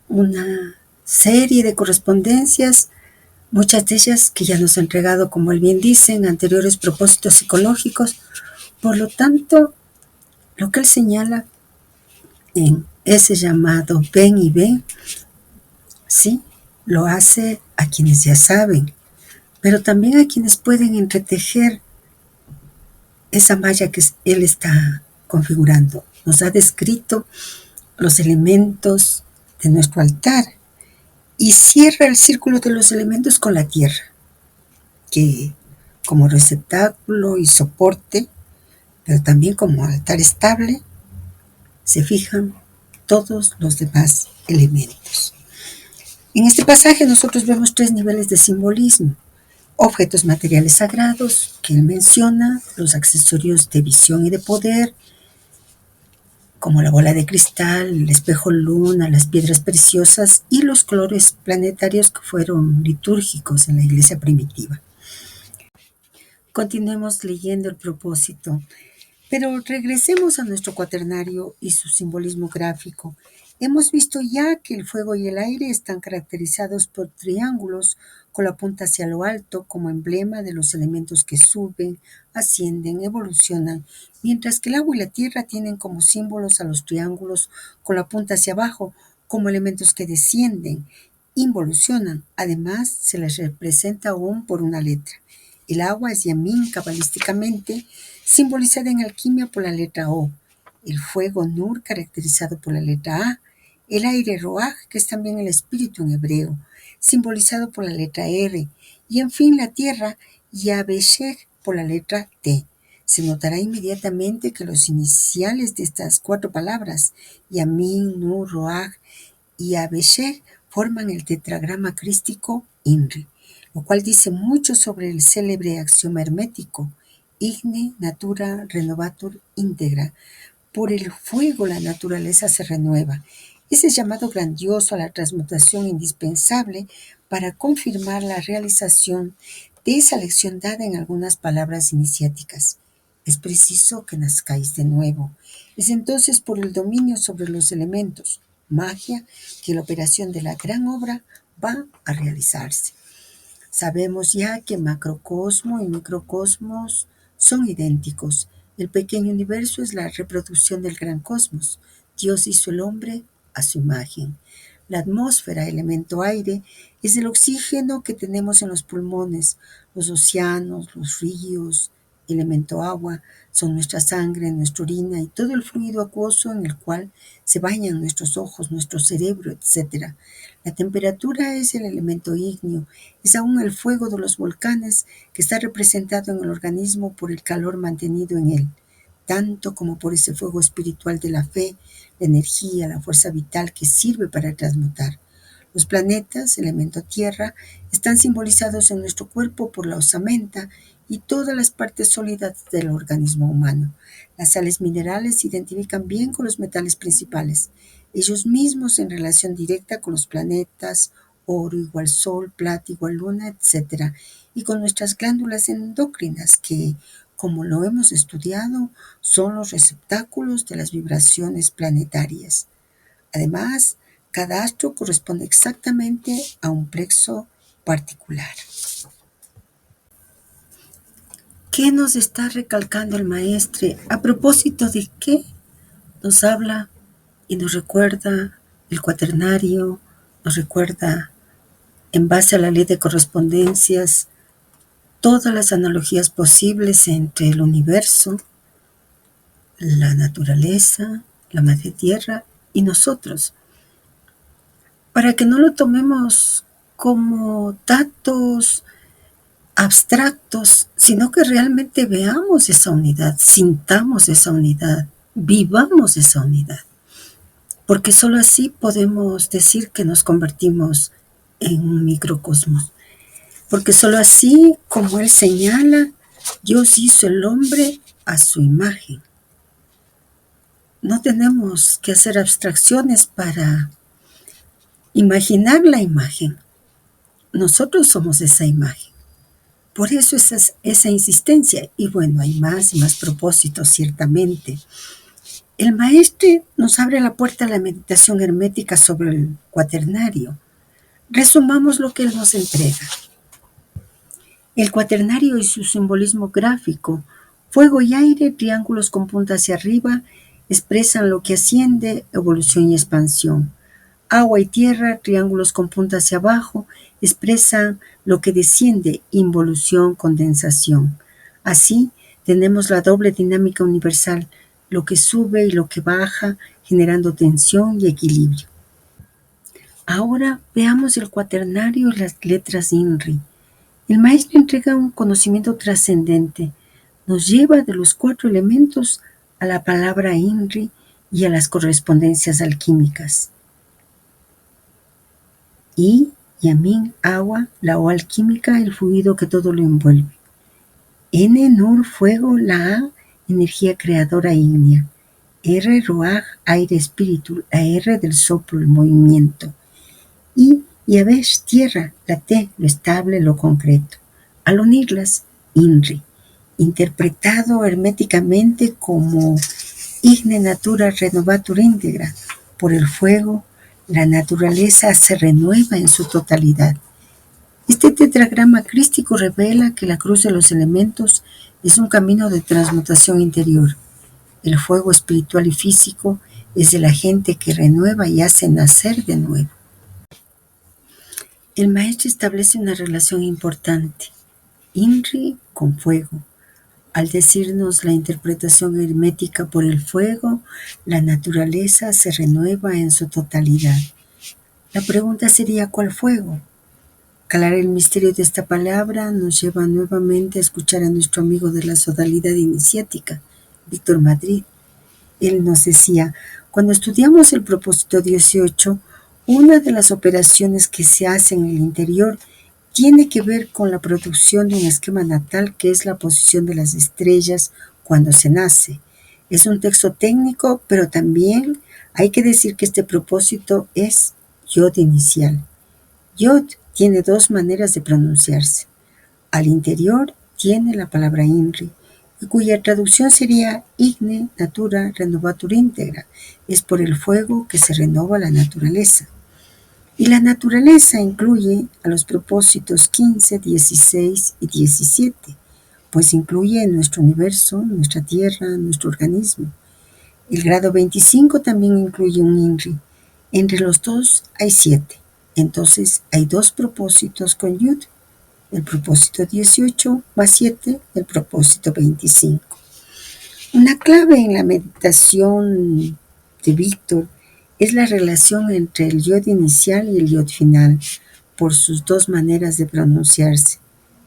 Una serie de correspondencias, muchas de ellas que ya nos ha entregado, como él bien dice, en anteriores propósitos psicológicos. Por lo tanto, lo que él señala en ese llamado ven y ven, sí, lo hace a quienes ya saben, pero también a quienes pueden entretejer esa malla que él está configurando. Nos ha descrito los elementos de nuestro altar y cierra el círculo de los elementos con la tierra, que como receptáculo y soporte, pero también como altar estable, se fijan todos los demás elementos. En este pasaje nosotros vemos 3 niveles de simbolismo: objetos materiales sagrados que él menciona, los accesorios de visión y de poder, como la bola de cristal, el espejo luna, las piedras preciosas y los colores planetarios que fueron litúrgicos en la iglesia primitiva. Continuemos leyendo el propósito, pero regresemos a nuestro cuaternario y su simbolismo gráfico. Hemos visto ya que el fuego y el aire están caracterizados por triángulos con la punta hacia lo alto como emblema de los elementos que suben, ascienden, evolucionan, mientras que el agua y la tierra tienen como símbolos a los triángulos con la punta hacia abajo como elementos que descienden, involucionan. Además, se les representa aún por una letra. El agua es Yamín cabalísticamente, simbolizada en alquimia por la letra O; el fuego Nur, caracterizado por la letra A; el aire Roaj, que es también el espíritu en hebreo, simbolizado por la letra R; y en fin la tierra Yabeshech, por la letra T. Se notará inmediatamente que los iniciales de estas 4 palabras, Yamin, Nur, Roaj y Yabeshech, forman el tetragrama crístico INRI, lo cual dice mucho sobre el célebre axioma hermético: Igne natura renovatur integra. Por el fuego la naturaleza se renueva. Ese llamado grandioso a la transmutación indispensable para confirmar la realización de esa lección dada en algunas palabras iniciáticas. Es preciso que nazcáis de nuevo. Es entonces por el dominio sobre los elementos, magia, que la operación de la gran obra va a realizarse. Sabemos ya que macrocosmo y microcosmos son idénticos. El pequeño universo es la reproducción del gran cosmos. Dios hizo el hombre a su imagen. La atmósfera, elemento aire, es el oxígeno que tenemos en los pulmones. Los océanos, los ríos, elemento agua, son nuestra sangre, nuestra orina y todo el fluido acuoso en el cual se bañan nuestros ojos, nuestro cerebro, etc. La temperatura es el elemento ígneo, es aún el fuego de los volcanes que está representado en el organismo por el calor mantenido en él, tanto como por ese fuego espiritual de la fe, la energía, la fuerza vital que sirve para transmutar. Los planetas, elemento tierra, están simbolizados en nuestro cuerpo por la osamenta y todas las partes sólidas del organismo humano. Las sales minerales se identifican bien con los metales principales, ellos mismos en relación directa con los planetas, oro igual sol, plata igual luna, etc., y con nuestras glándulas endocrinas que, como lo hemos estudiado, son los receptáculos de las vibraciones planetarias. Además, cada astro corresponde exactamente a un plexo particular. ¿Qué nos está recalcando el maestre? ¿A propósito de qué nos habla y nos recuerda el cuaternario? Nos recuerda, en base a la ley de correspondencias, todas las analogías posibles entre el universo, la naturaleza, la madre tierra y nosotros, para que no lo tomemos como datos abstractos, sino que realmente veamos esa unidad, sintamos esa unidad, vivamos esa unidad, porque solo así podemos decir que nos convertimos en un microcosmos, porque solo así, como él señala, Dios hizo el hombre a su imagen. No tenemos que hacer abstracciones para imaginar la imagen. Nosotros somos esa imagen. Por eso esa insistencia. Y bueno, hay más y más propósitos, ciertamente. El maestre nos abre la puerta a la meditación hermética sobre el cuaternario. Resumamos lo que él nos entrega. El cuaternario y su simbolismo gráfico, fuego y aire, triángulos con punta hacia arriba, expresan lo que asciende, evolución y expansión. Agua y tierra, triángulos con punta hacia abajo, expresan lo que desciende, involución, condensación. Así, tenemos la doble dinámica universal, lo que sube y lo que baja, generando tensión y equilibrio. Ahora veamos el cuaternario y las letras INRI. El maestro entrega un conocimiento trascendente, nos lleva de los 4 elementos a la palabra INRI y a las correspondencias alquímicas. Y, Yamin, agua, la O alquímica, el fluido que todo lo envuelve. N, Nur, fuego, la A, energía creadora ígnea. R, Ruaj, aire espíritu, la R del soplo, el movimiento. Y Yavesh, tierra, la T, lo estable, lo concreto. Al unirlas, INRI, interpretado herméticamente como Igne Natura Renovatur íntegra, por el fuego, la naturaleza se renueva en su totalidad. Este tetragrama crístico revela que la cruz de los elementos es un camino de transmutación interior. El fuego espiritual y físico es el agente que renueva y hace nacer de nuevo. El maestro establece una relación importante, INRI con fuego. Al decirnos la interpretación hermética por el fuego, la naturaleza se renueva en su totalidad. La pregunta sería, ¿cuál fuego? Aclarar el misterio de esta palabra nos lleva nuevamente a escuchar a nuestro amigo de la sodalidad iniciática, Víctor Madrid. Él nos decía, cuando estudiamos el propósito 18, una de las operaciones que se hace en el interior tiene que ver con la producción de un esquema natal que es la posición de las estrellas cuando se nace. Es un texto técnico, pero también hay que decir que este propósito es Yod inicial. Yod tiene 2 maneras de pronunciarse. Al interior tiene la palabra INRI, y cuya traducción sería Igne Natura Renovatur íntegra. Es por el fuego que se renova la naturaleza. Y la naturaleza incluye a los propósitos 15, 16 y 17, pues incluye nuestro universo, nuestra tierra, nuestro organismo. El grado 25 también incluye un INRI. Entre los dos hay 7. Entonces hay 2 propósitos con Yud. El propósito 18 más 7, el propósito 25. Una clave en la meditación de Víctor es la relación entre el Yod inicial y el Yod final, por sus 2 maneras de pronunciarse,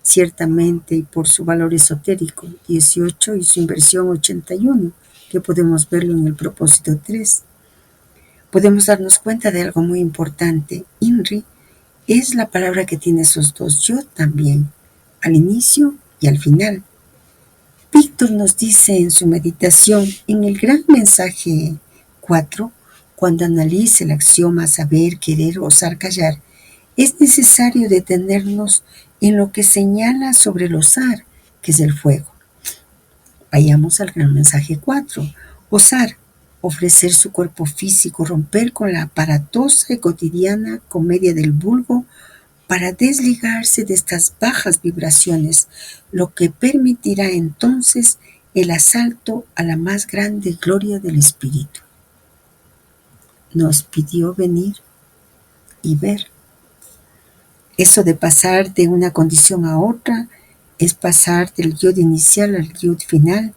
ciertamente, y por su valor esotérico, 18, y su inversión 81, que podemos verlo en el propósito 3. Podemos darnos cuenta de algo muy importante. INRI es la palabra que tiene esos 2 Yod también, al inicio y al final. Víctor nos dice en su meditación, en el gran mensaje 4, cuando analice el axioma saber, querer, osar, callar, es necesario detenernos en lo que señala sobre el osar, que es el fuego. Vayamos al gran mensaje 4. Osar, ofrecer su cuerpo físico, romper con la aparatosa y cotidiana comedia del vulgo para desligarse de estas bajas vibraciones, lo que permitirá entonces el asalto a la más grande gloria del Espíritu. Nos pidió venir y ver. Eso de pasar de una condición a otra es pasar del Yod inicial al Yod final,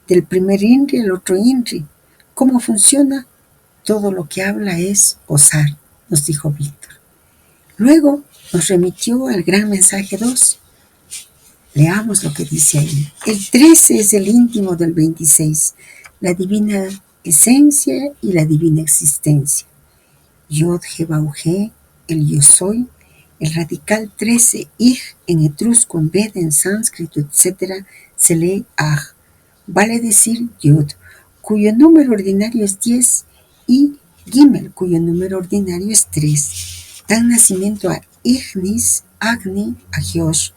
del primer INRI al otro INRI. ¿Cómo funciona? Todo lo que habla es gozar, nos dijo Víctor. Luego nos remitió al gran mensaje 2. Leamos lo que dice ahí. El 13 es el íntimo del 26, la divina esencia y la divina existencia. Yod He, el yo soy, el radical 13, ig en etrusco, en veda, en sánscrito, etc., se lee aj, vale decir yod, cuyo número ordinario es 10, y gimel, cuyo número ordinario es 3. Dan nacimiento a Ignis, Agni, a Josh.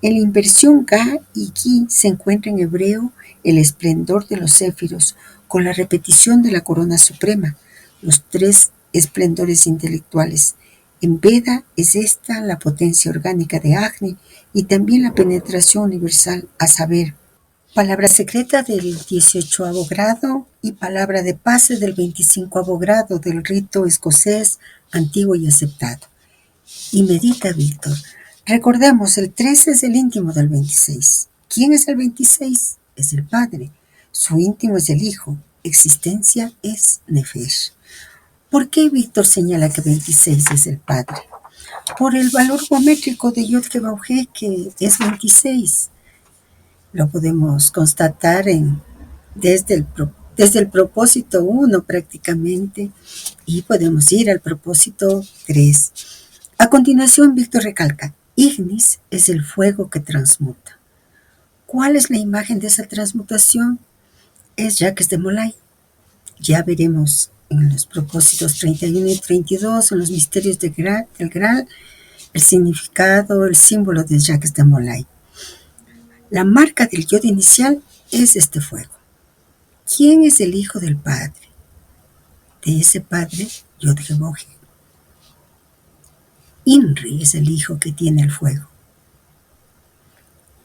En la inversión Ga y Ki se encuentra en hebreo el esplendor de los céfiros, con la repetición de la corona suprema, los 3 esplendores intelectuales. En Veda es esta la potencia orgánica de Agni y también la penetración universal, a saber, palabra secreta del 18º grado y palabra de pase del 25º grado del rito escocés antiguo y aceptado. Y medita, Víctor. Recordemos, el 13 es el íntimo del 26. ¿Quién es el 26? Es el Padre. Su íntimo es el Hijo. Existencia es Nefesh. ¿Por qué Víctor señala que 26 es el Padre? Por el valor geométrico de Yod He, que es 26. Lo podemos constatar desde el propósito 1 prácticamente, y podemos ir al propósito 3. A continuación, Víctor recalca, Ignis es el fuego que transmuta. ¿Cuál es la imagen de esa transmutación? Es Jacques de Molay. Ya veremos en los propósitos 31 y 32, en los misterios del Graal, el significado, el símbolo de Jacques de Molay. La marca del Yod inicial es este fuego. ¿Quién es el Hijo del Padre? De ese Padre, Yod He. Inri es el Hijo que tiene el fuego.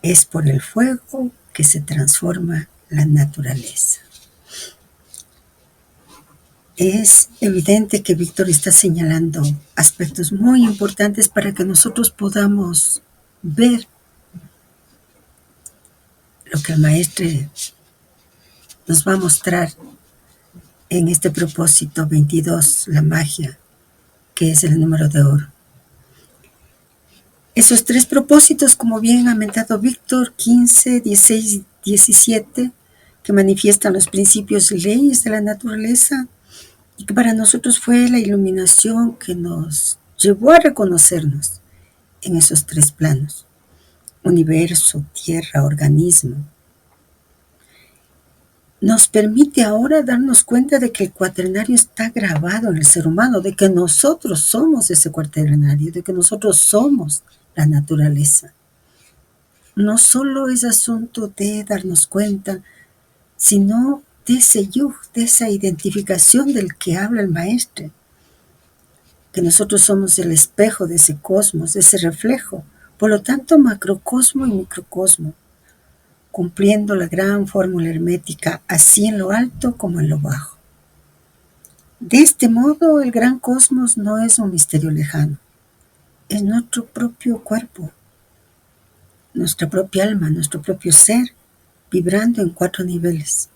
Es por el fuego que se transforma la naturaleza. Es evidente que Víctor está señalando aspectos muy importantes para que nosotros podamos ver lo que el maestro nos va a mostrar en este propósito 22, la magia, que es el número de oro. Esos 3 propósitos, como bien ha mentado Víctor, 15, 16 y 17, que manifiestan los principios y leyes de la naturaleza, y que para nosotros fue la iluminación que nos llevó a reconocernos en esos 3 planos: universo, tierra, organismo. Nos permite ahora darnos cuenta de que el cuaternario está grabado en el ser humano, de que nosotros somos ese cuaternario, de que nosotros somos la naturaleza. No solo es asunto de darnos cuenta, sino de ese yug, de esa identificación del que habla el maestro, que nosotros somos el espejo de ese cosmos, de ese reflejo, por lo tanto macrocosmo y microcosmo, cumpliendo la gran fórmula hermética, así en lo alto como en lo bajo. De este modo, el gran cosmos no es un misterio lejano, es nuestro propio cuerpo, nuestra propia alma, nuestro propio ser, vibrando en 4 niveles.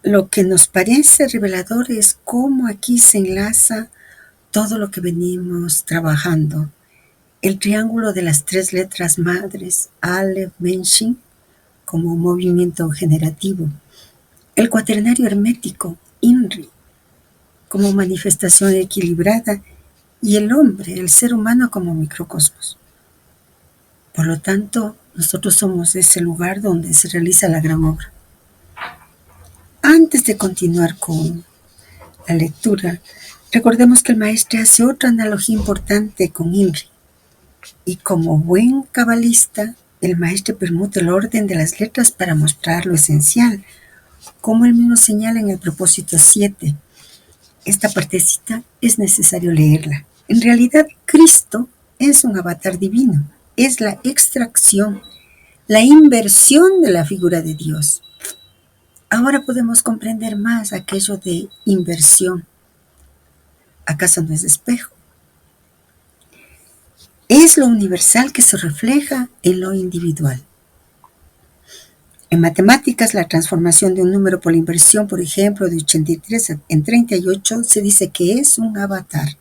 Lo que nos parece revelador es cómo aquí se enlaza todo lo que venimos trabajando. El triángulo de las 3 letras madres, Aleph, Ben, Shin, como movimiento generativo. El cuaternario hermético, Inri, como manifestación equilibrada, y el hombre, el ser humano, como microcosmos. Por lo tanto, nosotros somos ese lugar donde se realiza la gran obra. Antes de continuar con la lectura, recordemos que el maestro hace otra analogía importante con Inri. Y como buen cabalista, el maestro permuta el orden de las letras para mostrar lo esencial, como él mismo señala en el propósito 7. Esta partecita es necesario leerla. En realidad, Cristo es un avatar divino, es la extracción, la inversión de la figura de Dios. Ahora podemos comprender más aquello de inversión. ¿Acaso no es espejo? Es lo universal que se refleja en lo individual. En matemáticas, la transformación de un número por la inversión, por ejemplo, de 83 en 38, se dice que es un avatar.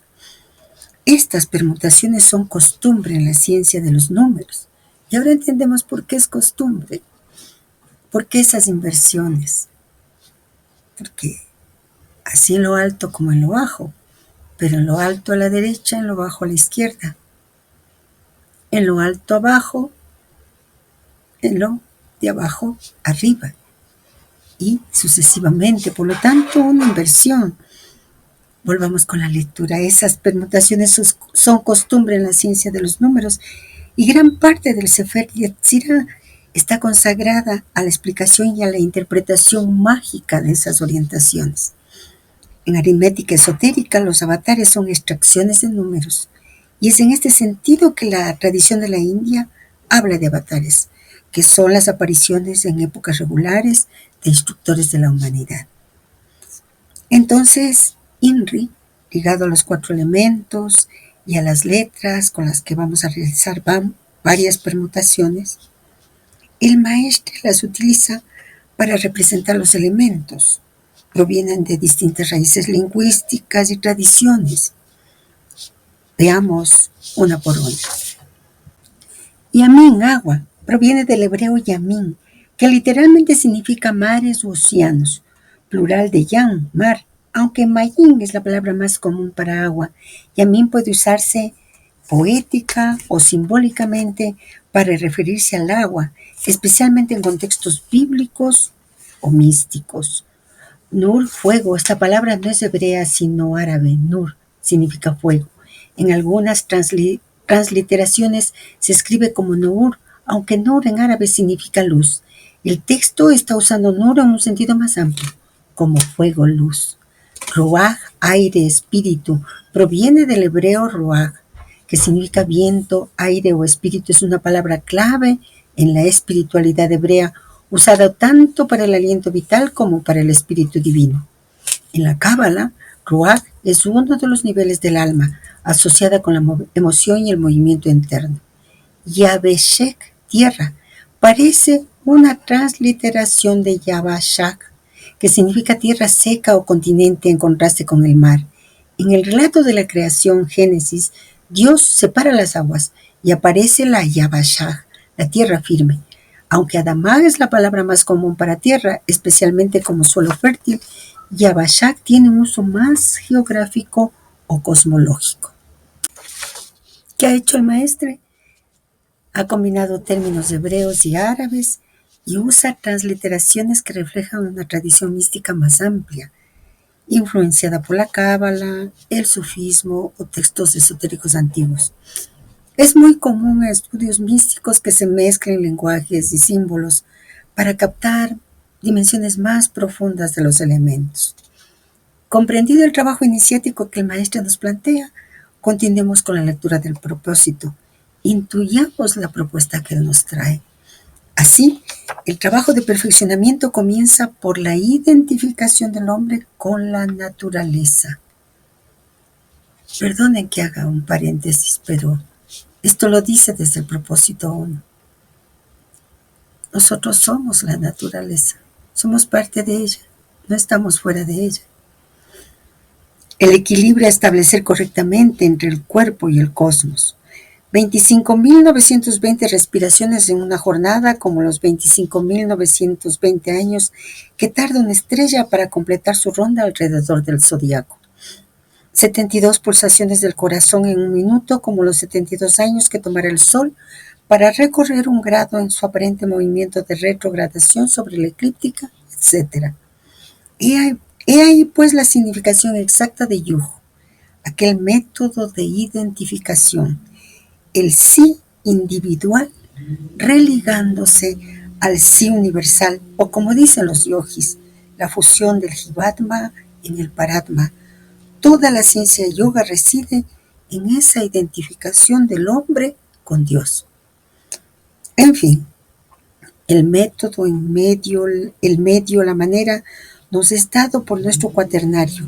Estas permutaciones son costumbre en la ciencia de los números. Y ahora entendemos por qué es costumbre. ¿Por qué esas inversiones? Porque así en lo alto como en lo bajo, pero en lo alto a la derecha, en lo bajo a la izquierda, en lo alto abajo, en lo de abajo arriba, y sucesivamente. Por lo tanto, una inversión. Volvamos con la lectura. Esas permutaciones son costumbre en la ciencia de los números, y gran parte del Sefer Yetzirah está consagrada a la explicación y a la interpretación mágica de esas orientaciones. En aritmética esotérica, los avatares son extracciones de números, y es en este sentido que la tradición de la India habla de avatares, que son las apariciones en épocas regulares de instructores de la humanidad. Entonces, INRI, ligado a los 4 elementos y a las letras con las que vamos a realizar varias permutaciones, el maestre las utiliza para representar los elementos. Provienen de distintas raíces lingüísticas y tradiciones. Veamos una por una. Yamin, agua, proviene del hebreo yamin, que literalmente significa mares u océanos, plural de yam, mar, aunque mayin es la palabra más común para agua. Yamin puede usarse poética o simbólicamente para referirse al agua, especialmente en contextos bíblicos o místicos. Nur, fuego. Esta palabra no es hebrea sino árabe. Nur significa fuego. En algunas transliteraciones se escribe como Nur, aunque Nur en árabe significa luz. El texto está usando Nur en un sentido más amplio, como fuego, luz. Ruach, aire, espíritu, proviene del hebreo ruach, que significa viento, aire o espíritu. Es una palabra clave en la espiritualidad hebrea, usada tanto para el aliento vital como para el espíritu divino. En la Cábala, ruach es uno de los niveles del alma, asociada con la emoción y el movimiento interno. Yabeshek, tierra, parece una transliteración de Yabashak, que significa tierra seca o continente en contraste con el mar. En el relato de la creación, Génesis, Dios separa las aguas y aparece la Yabashak, la tierra firme. Aunque Adamá es la palabra más común para tierra, especialmente como suelo fértil, Yabashak tiene un uso más geográfico o cosmológico. ¿Qué ha hecho el maestre? Ha combinado términos hebreos y árabes y usa transliteraciones que reflejan una tradición mística más amplia, influenciada por la cábala, el sufismo o textos esotéricos antiguos. Es muy común en estudios místicos que se mezclen lenguajes y símbolos para captar dimensiones más profundas de los elementos. Comprendido el trabajo iniciático que el maestro nos plantea, continuemos con la lectura del propósito. Intuyamos la propuesta que él nos trae. Así, el trabajo de perfeccionamiento comienza por la identificación del hombre con la naturaleza. Perdonen que haga un paréntesis, pero esto lo dice desde el propósito 1. Nosotros somos la naturaleza, somos parte de ella, no estamos fuera de ella. El equilibrio a establecer correctamente entre el cuerpo y el cosmos. 25.920 respiraciones en una jornada, como los 25.920 años que tarda una estrella para completar su ronda alrededor del zodiaco. 72 pulsaciones del corazón en un minuto, como los 72 años que tomará el Sol para recorrer un grado en su aparente movimiento de retrogradación sobre la eclíptica, etc. He ahí pues la significación exacta de Yuhu, aquel método de identificación, el sí individual religándose al sí universal, o como dicen los yogis, la fusión del Jivatma en el Paratma. Toda la ciencia yoga reside en esa identificación del hombre con Dios. En fin, el método, el medio, la manera, nos es dado por nuestro cuaternario.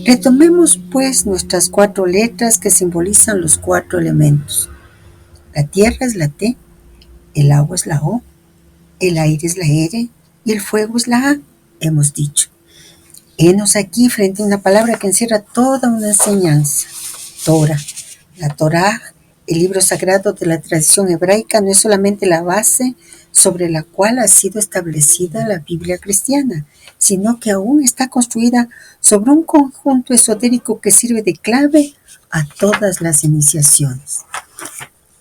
Retomemos pues nuestras 4 letras que simbolizan los 4 elementos. La tierra es la T, el agua es la O, El aire es la R y el fuego es la A, hemos dicho. Henos aquí frente a una palabra que encierra toda una enseñanza. Torah. La Torah, el libro sagrado de la tradición hebraica, no es solamente la base sobre la cual ha sido establecida la Biblia cristiana, sino que aún está construida sobre un conjunto esotérico que sirve de clave a todas las iniciaciones.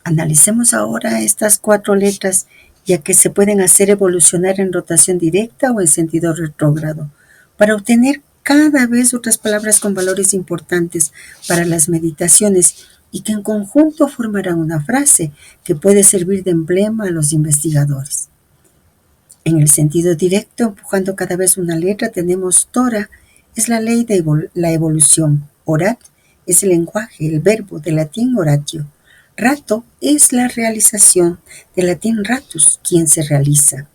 Analicemos ahora estas 4 letras, ya que se pueden hacer evolucionar en rotación directa o en sentido retrógrado, para obtener cada vez otras palabras con valores importantes para las meditaciones y que en conjunto formarán una frase que puede servir de emblema a los investigadores. En el sentido directo, empujando cada vez una letra, tenemos Torah, es la ley de la evolución. Orat es el lenguaje, el verbo, del latín oratio. Rato es la realización, del latín ratus, quien se realiza.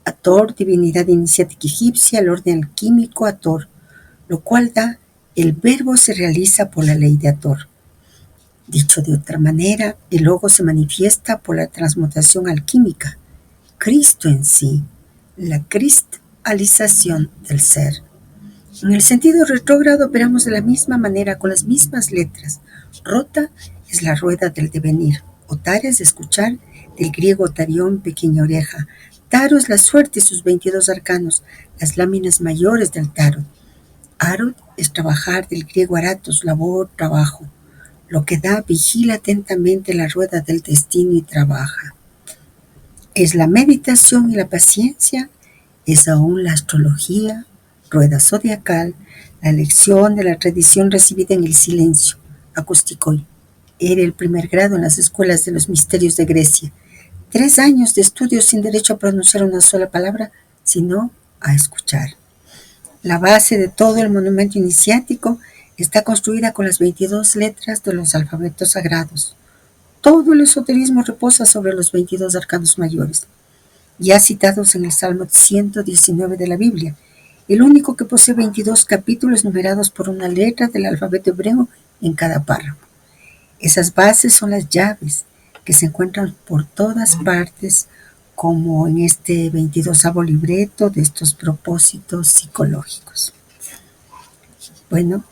Ator, divinidad iniciática egipcia, el orden alquímico Ator, lo cual da el verbo se realiza por la ley de Ator. Dicho de otra manera, el logo se manifiesta por la transmutación alquímica. Cristo en sí, la cristalización del ser. En el sentido retrógrado operamos de la misma manera con las mismas letras. Rota es la rueda del devenir. Otar es escuchar, del griego otarión, pequeña oreja. Taro es la suerte y sus 22 arcanos, las láminas mayores del tarot. Arot es trabajar, del griego aratos, labor, trabajo. Lo que da, vigila atentamente la rueda del destino y trabaja. Es la meditación y la paciencia, es aún la astrología, rueda zodiacal, la lección de la tradición recibida en el silencio, acústico. Era el primer grado en las escuelas de los misterios de Grecia. 3 años de estudio sin derecho a pronunciar una sola palabra, sino a escuchar. La base de todo el monumento iniciático está construida con las 22 letras de los alfabetos sagrados. Todo el esoterismo reposa sobre los 22 arcanos mayores, ya citados en el Salmo 119 de la Biblia, el único que posee 22 capítulos numerados por una letra del alfabeto hebreo en cada párrafo. Esas bases son las llaves que se encuentran por todas partes, como en este 22º libreto de estos propósitos psicológicos. Bueno,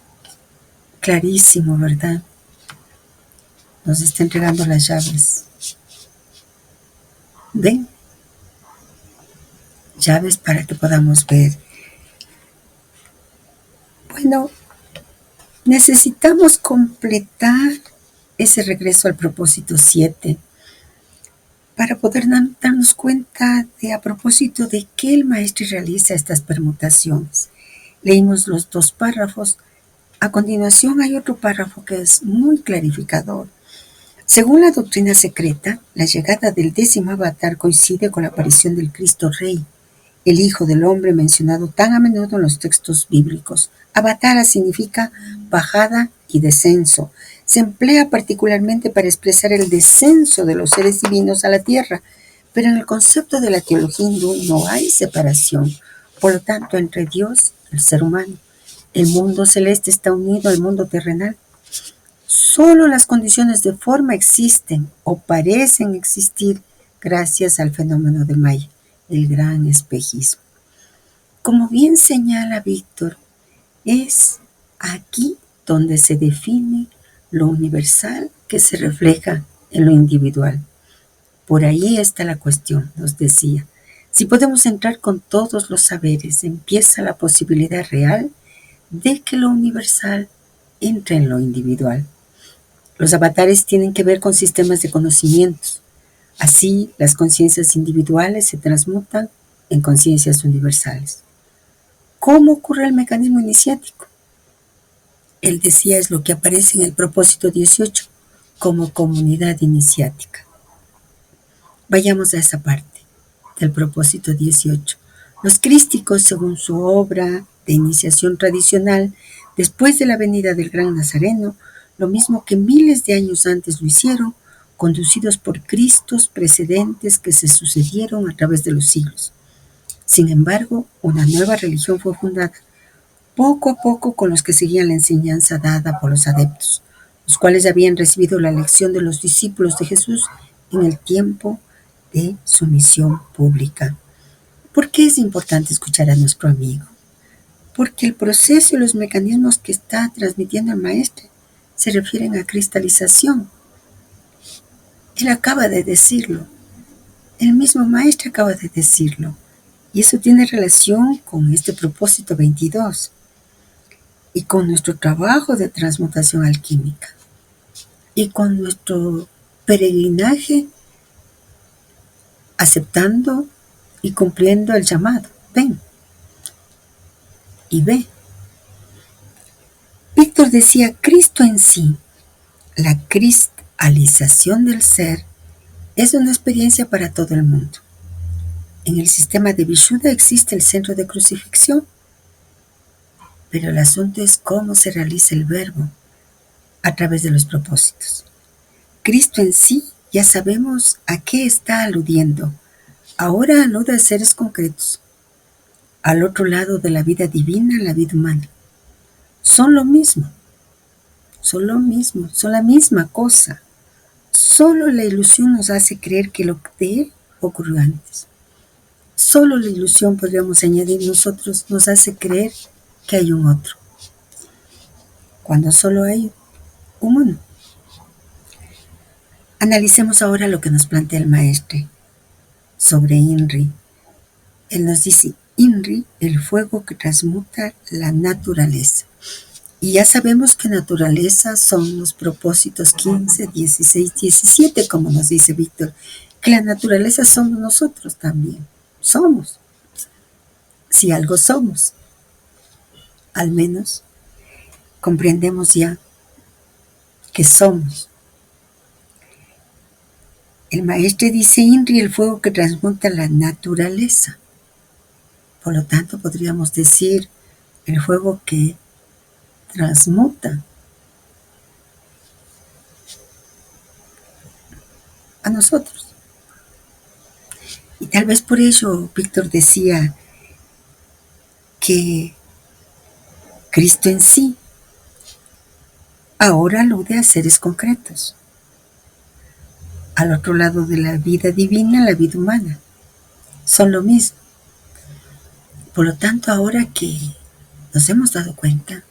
clarísimo, ¿verdad? Nos está entregando las llaves. ¿Ven? Llaves para que podamos ver. Bueno, necesitamos completar ese regreso al propósito 7 para poder darnos cuenta de a propósito de qué el maestro realiza estas permutaciones. Leímos los 2 párrafos. A continuación hay otro párrafo que es muy clarificador. Según la doctrina secreta, la llegada del 10º avatar coincide con la aparición del Cristo Rey, el Hijo del Hombre mencionado tan a menudo en los textos bíblicos. Avatara significa bajada y descenso. Se emplea particularmente para expresar el descenso de los seres divinos a la tierra, pero en el concepto de la teología hindú no hay separación, por lo tanto, entre Dios y el ser humano. El mundo celeste está unido al mundo terrenal. Solo las condiciones de forma existen o parecen existir gracias al fenómeno de Maya, el gran espejismo. Como bien señala Víctor, es aquí donde se define lo universal que se refleja en lo individual. Por ahí está la cuestión, nos decía. Si podemos entrar con todos los saberes, empieza la posibilidad real de que lo universal entre en lo individual. Los avatares tienen que ver con sistemas de conocimientos. Así, las conciencias individuales se transmutan en conciencias universales. ¿Cómo ocurre el mecanismo iniciático? Él decía es lo que aparece en el propósito 18, como comunidad iniciática. Vayamos a esa parte del propósito 18. Los crísticos, según su obra de iniciación tradicional, después de la venida del gran Nazareno, lo mismo que miles de años antes lo hicieron, conducidos por Cristos precedentes que se sucedieron a través de los siglos. Sin embargo, una nueva religión fue fundada, poco a poco con los que seguían la enseñanza dada por los adeptos, los cuales habían recibido la lección de los discípulos de Jesús en el tiempo de su misión pública. ¿Por qué es importante escuchar a nuestro amigo? Porque el proceso y los mecanismos que está transmitiendo el maestro se refieren a cristalización. Él acaba de decirlo, el mismo maestro acaba de decirlo, y eso tiene relación con este propósito 22 y con nuestro trabajo de transmutación alquímica y con nuestro peregrinaje aceptando y cumpliendo el llamado. Ven y ve. Víctor decía, Cristo en sí, la cristalización del ser, es una experiencia para todo el mundo. En el sistema de Vishuddha existe el centro de crucifixión, pero el asunto es cómo se realiza el verbo a través de los propósitos. Cristo en sí, ya sabemos a qué está aludiendo. Ahora alude a seres concretos, al otro lado de la vida divina, la vida humana. Son lo mismo, son la misma cosa. Solo la ilusión nos hace creer que lo de él ocurrió antes. Solo la ilusión, podríamos añadir nosotros, nos hace creer que hay un otro, cuando solo hay un uno. Analicemos ahora lo que nos plantea el maestro sobre Inri. Él nos dice, Inri, el fuego que transmuta la naturaleza. Y ya sabemos que naturaleza son los propósitos 15, 16, 17, como nos dice Víctor, que la naturaleza somos nosotros también. Somos. Si algo somos, al menos comprendemos ya que somos. El maestro dice Inri, el fuego que transmuta la naturaleza. Por lo tanto, podríamos decir el fuego que transmuta a nosotros. Y tal vez por ello Víctor decía que Cristo en sí ahora alude a seres concretos, al otro lado de la vida divina, la vida humana. Son lo mismo. Por lo tanto, ahora que nos hemos dado cuenta,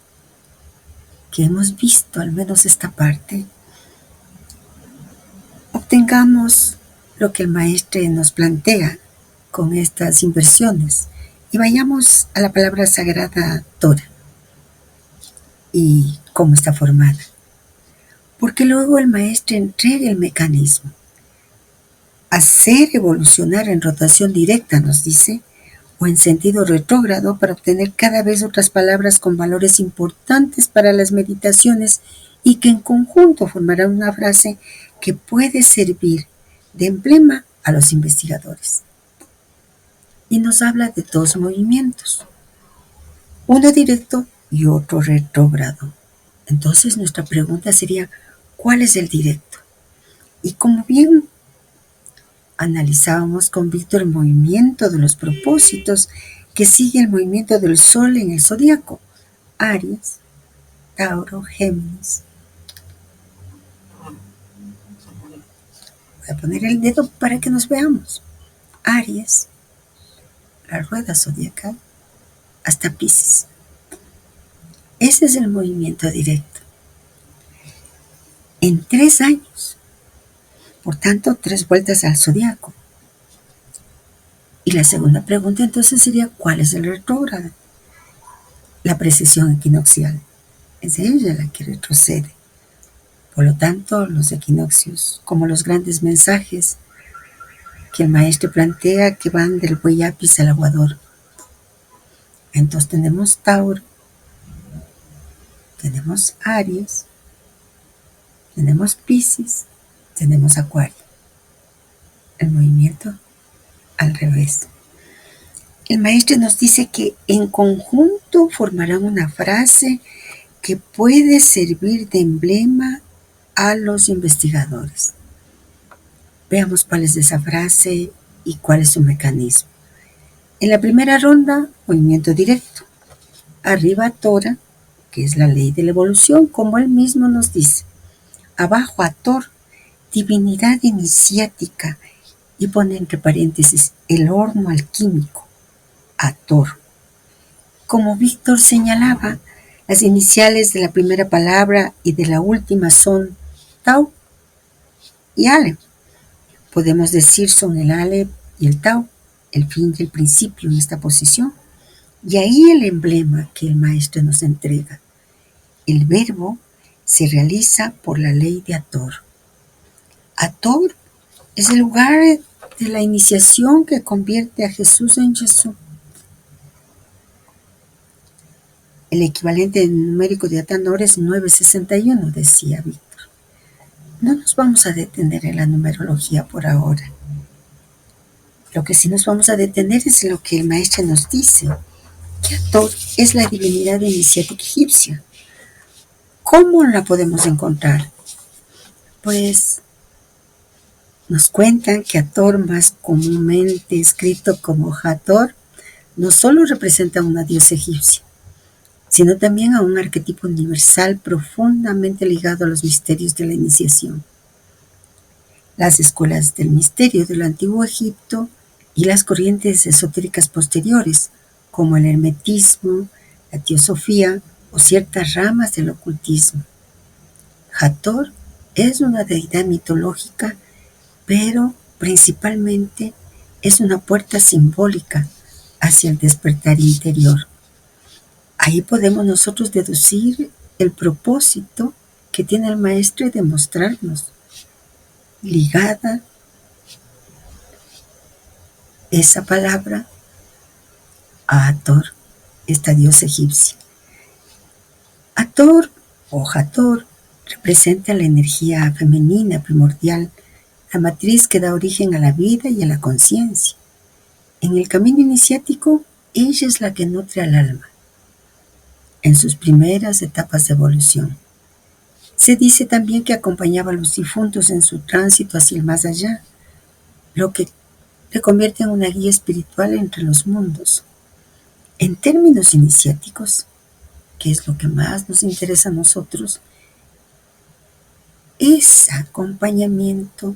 que hemos visto al menos esta parte, obtengamos lo que el maestro nos plantea con estas inversiones y vayamos a la palabra sagrada Torah y cómo está formada. Porque luego el maestro entrega el mecanismo. Hacer evolucionar en rotación directa, nos dice, o en sentido retrógrado para obtener cada vez otras palabras con valores importantes para las meditaciones y que en conjunto formarán una frase que puede servir de emblema a los investigadores. Y nos habla de dos movimientos, uno directo y otro retrógrado. Entonces nuestra pregunta sería, ¿cuál es el directo? Y como bien analizábamos con Víctor el movimiento de los propósitos que sigue el movimiento del Sol en el zodiaco, Aries, Tauro, Géminis. Voy a poner el dedo para que nos veamos. Aries, la rueda zodiacal, hasta Piscis. Ese es el movimiento directo. En 3 años. Por tanto, 3 vueltas al zodiaco. Y la segunda pregunta entonces sería, ¿cuál es el retrógrado? La precesión equinoccial. Es ella la que retrocede. Por lo tanto, los equinoccios, como los grandes mensajes que el maestro plantea que van del buey apis al aguador. Entonces tenemos Tauro, tenemos Aries, tenemos Piscis, tenemos Acuario. El movimiento al revés. El maestro nos dice que en conjunto formarán una frase que puede servir de emblema a los investigadores. Veamos cuál es esa frase y cuál es su mecanismo. En la primera ronda, movimiento directo. Arriba Tora, que es la ley de la evolución, como él mismo nos dice. Abajo Ator, divinidad iniciática y pone entre paréntesis el horno alquímico, Hathor. Como Víctor señalaba, las iniciales de la primera palabra y de la última son Tau y Aleph. Podemos decir son el Aleph y el Tau, el fin y el principio en esta posición. Y ahí el emblema que el maestro nos entrega. El verbo se realiza por la ley de Hathor. Hathor es el lugar de la iniciación que convierte a Jesús en Jesús. El equivalente numérico de Atanor es 961, decía Víctor. No nos vamos a detener en la numerología por ahora. Lo que sí nos vamos a detener es lo que el maestro nos dice, que Hathor es la divinidad iniciática egipcia. ¿Cómo la podemos encontrar? Pues nos cuentan que Hathor, más comúnmente escrito como Hathor, no solo representa a una diosa egipcia, sino también a un arquetipo universal profundamente ligado a los misterios de la iniciación. Las escuelas del misterio del antiguo Egipto y las corrientes esotéricas posteriores, como el hermetismo, la teosofía o ciertas ramas del ocultismo. Hathor es una deidad mitológica, pero principalmente es una puerta simbólica hacia el despertar interior. Ahí podemos nosotros deducir el propósito que tiene el maestro de mostrarnos, ligada esa palabra a Hathor, esta diosa egipcia. Hathor o Hathor representa la energía femenina primordial, la matriz que da origen a la vida y a la conciencia. En el camino iniciático, ella es la que nutre al alma en sus primeras etapas de evolución. Se dice también que acompañaba a los difuntos en su tránsito hacia el más allá, lo que le convierte en una guía espiritual entre los mundos. En términos iniciáticos, que es lo que más nos interesa a nosotros, ese acompañamiento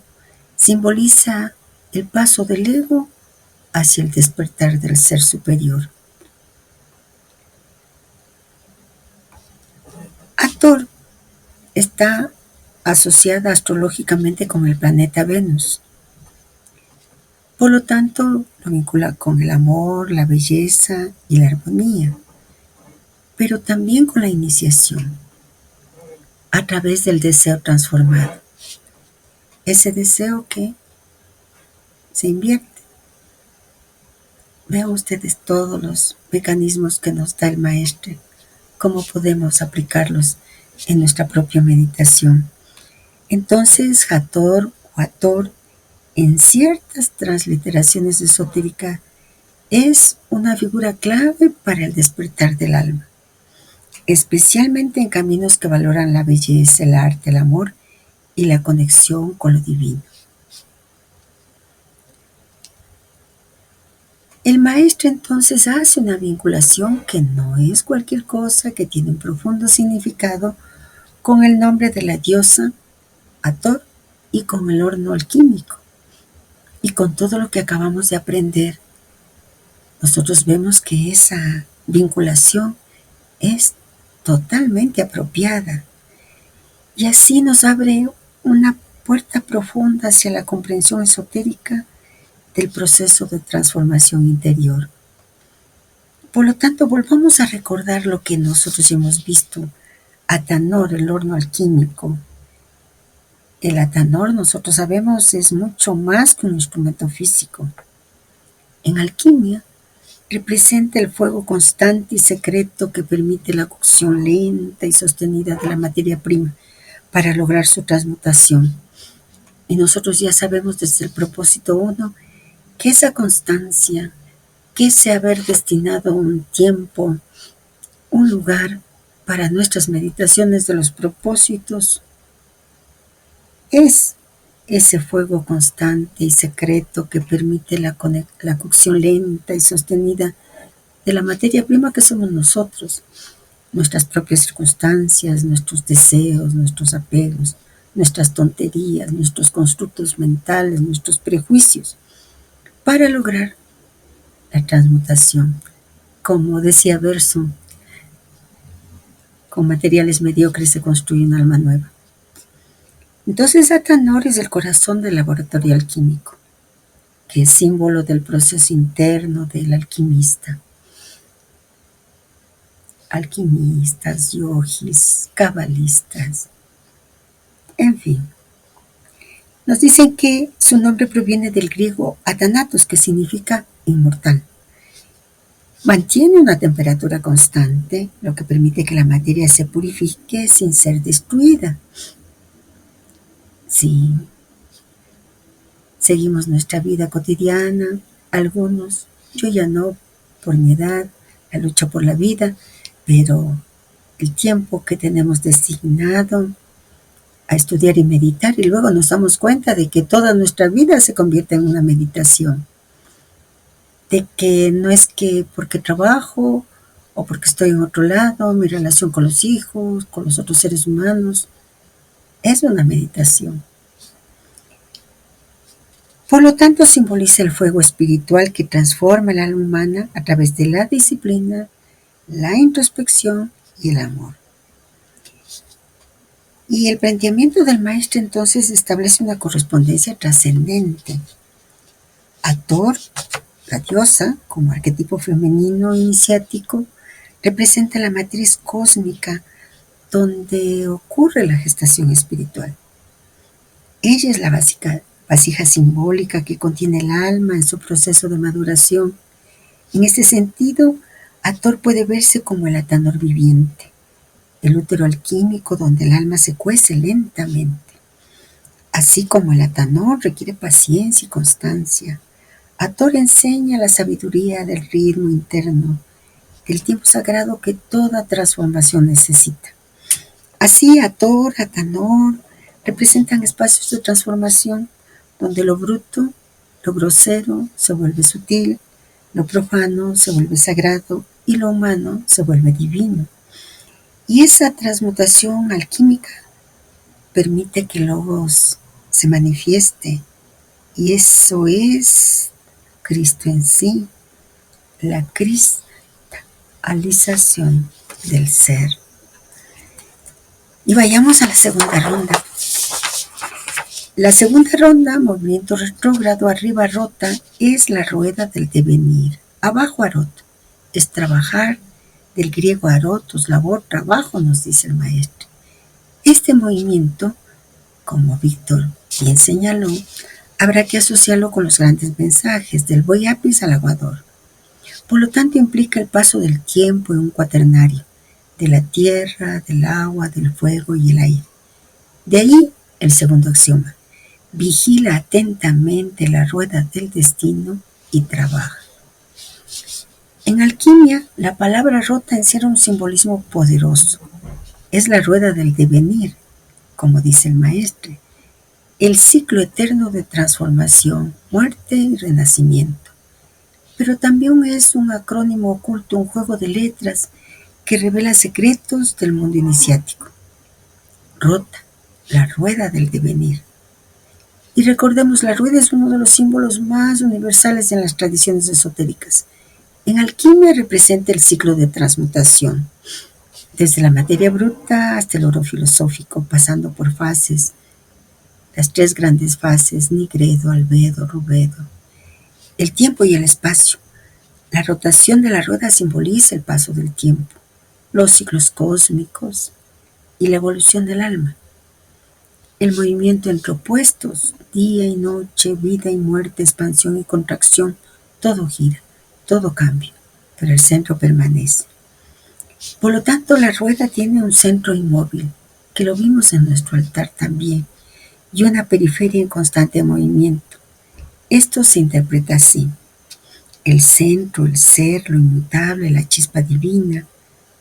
simboliza el paso del ego hacia el despertar del ser superior. Hathor está asociada astrológicamente con el planeta Venus. Por lo tanto, lo vincula con el amor, la belleza y la armonía, pero también con la iniciación, a través del deseo transformado. Ese deseo que se invierte. Vean ustedes todos los mecanismos que nos da el maestro, cómo podemos aplicarlos en nuestra propia meditación. Entonces, Hathor o Hathor, en ciertas transliteraciones esotéricas, es una figura clave para el despertar del alma, especialmente en caminos que valoran la belleza, el arte, el amor y la conexión con lo divino. El maestro entonces hace una vinculación que no es cualquier cosa, que tiene un profundo significado con el nombre de la diosa Hathor y con el horno alquímico. Y con todo lo que acabamos de aprender, nosotros vemos que esa vinculación es totalmente apropiada. Y así nos abre una puerta profunda hacia la comprensión esotérica del proceso de transformación interior. Por lo tanto, volvamos a recordar lo que nosotros hemos visto. Atanor, el horno alquímico. El atanor, nosotros sabemos, es mucho más que un instrumento físico. En alquimia, representa el fuego constante y secreto que permite la cocción lenta y sostenida de la materia prima para lograr su transmutación. Y nosotros ya sabemos desde el propósito 1 que esa constancia, que ese haber destinado un tiempo, un lugar para nuestras meditaciones de los propósitos, es ese fuego constante y secreto que permite la cocción lenta y sostenida de la materia prima que somos nosotros, nuestras propias circunstancias, nuestros deseos, nuestros apegos, nuestras tonterías, nuestros constructos mentales, nuestros prejuicios, para lograr la transmutación. Como decía Bergson, con materiales mediocres se construye un alma nueva. Entonces, Atanor es el corazón del laboratorio alquímico, que es símbolo del proceso interno del alquimista. Alquimistas, yogis, cabalistas, en fin. Nos dicen que su nombre proviene del griego Athanatos, que significa inmortal. Mantiene una temperatura constante, lo que permite que la materia se purifique sin ser destruida. Sí, seguimos nuestra vida cotidiana, algunos, yo ya no, por mi edad, la lucha por la vida, pero el tiempo que tenemos designado a estudiar y meditar, y luego nos damos cuenta de que toda nuestra vida se convierte en una meditación. De que no es que porque trabajo o porque estoy en otro lado, mi relación con los hijos, con los otros seres humanos, es una meditación. Por lo tanto, simboliza el fuego espiritual que transforma el alma humana a través de la disciplina, la introspección y el amor. Y el planteamiento del maestro entonces establece una correspondencia trascendente. Hathor, la diosa, como arquetipo femenino iniciático, representa la matriz cósmica donde ocurre la gestación espiritual. Ella es la vasija simbólica que contiene el alma en su proceso de maduración. En este sentido, Hathor puede verse como el Atanor viviente, el útero alquímico donde el alma se cuece lentamente. Así como el Atanor requiere paciencia y constancia, Hathor enseña la sabiduría del ritmo interno, del tiempo sagrado que toda transformación necesita. Así, Hathor, Atanor representan espacios de transformación donde lo bruto, lo grosero se vuelve sutil, lo profano se vuelve sagrado y lo humano se vuelve divino. Y esa transmutación alquímica permite que el Logos se manifieste, y eso es Cristo en sí, la cristalización del ser. Y vayamos a la segunda ronda. La segunda ronda, movimiento retrógrado, arriba rota, es la rueda del devenir. Abajo arot, es trabajar, del griego arotos, labor, trabajo, nos dice el maestro. Este movimiento, como Víctor bien señaló, habrá que asociarlo con los grandes mensajes del voy apis al aguador. Por lo tanto, implica el paso del tiempo en un cuaternario, de la tierra, del agua, del fuego y el aire. De ahí el segundo axioma. Vigila atentamente la rueda del destino y trabaja. En alquimia, la palabra rota encierra un simbolismo poderoso. Es la rueda del devenir, como dice el maestro, el ciclo eterno de transformación, muerte y renacimiento. Pero también es un acrónimo oculto, un juego de letras que revela secretos del mundo iniciático. Rota, la rueda del devenir. Y recordemos, la rueda es uno de los símbolos más universales en las tradiciones esotéricas. En alquimia representa el ciclo de transmutación, desde la materia bruta hasta el oro filosófico, pasando por fases, las tres grandes fases, nigredo, albedo, rubedo, el tiempo y el espacio. La rotación de la rueda simboliza el paso del tiempo, los ciclos cósmicos y la evolución del alma. El movimiento entre opuestos, día y noche, vida y muerte, expansión y contracción, todo gira, todo cambia, pero el centro permanece. Por lo tanto, la rueda tiene un centro inmóvil, que lo vimos en nuestro altar también, y una periferia en constante movimiento. Esto se interpreta así: el centro, el ser, lo inmutable, la chispa divina;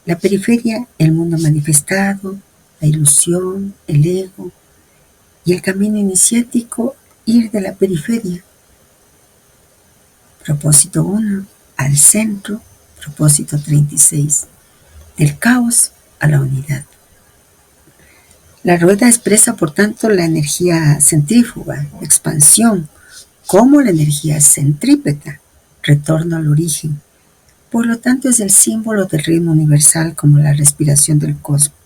la periferia, el mundo manifestado, la ilusión, el ego, y el camino iniciático, ir de la periferia. Propósito 1, al centro. Propósito 36, del caos a la unidad. La rueda expresa, por tanto, la energía centrífuga, expansión, como la energía centrípeta, retorno al origen. Por lo tanto, es el símbolo del ritmo universal como la respiración del cosmos.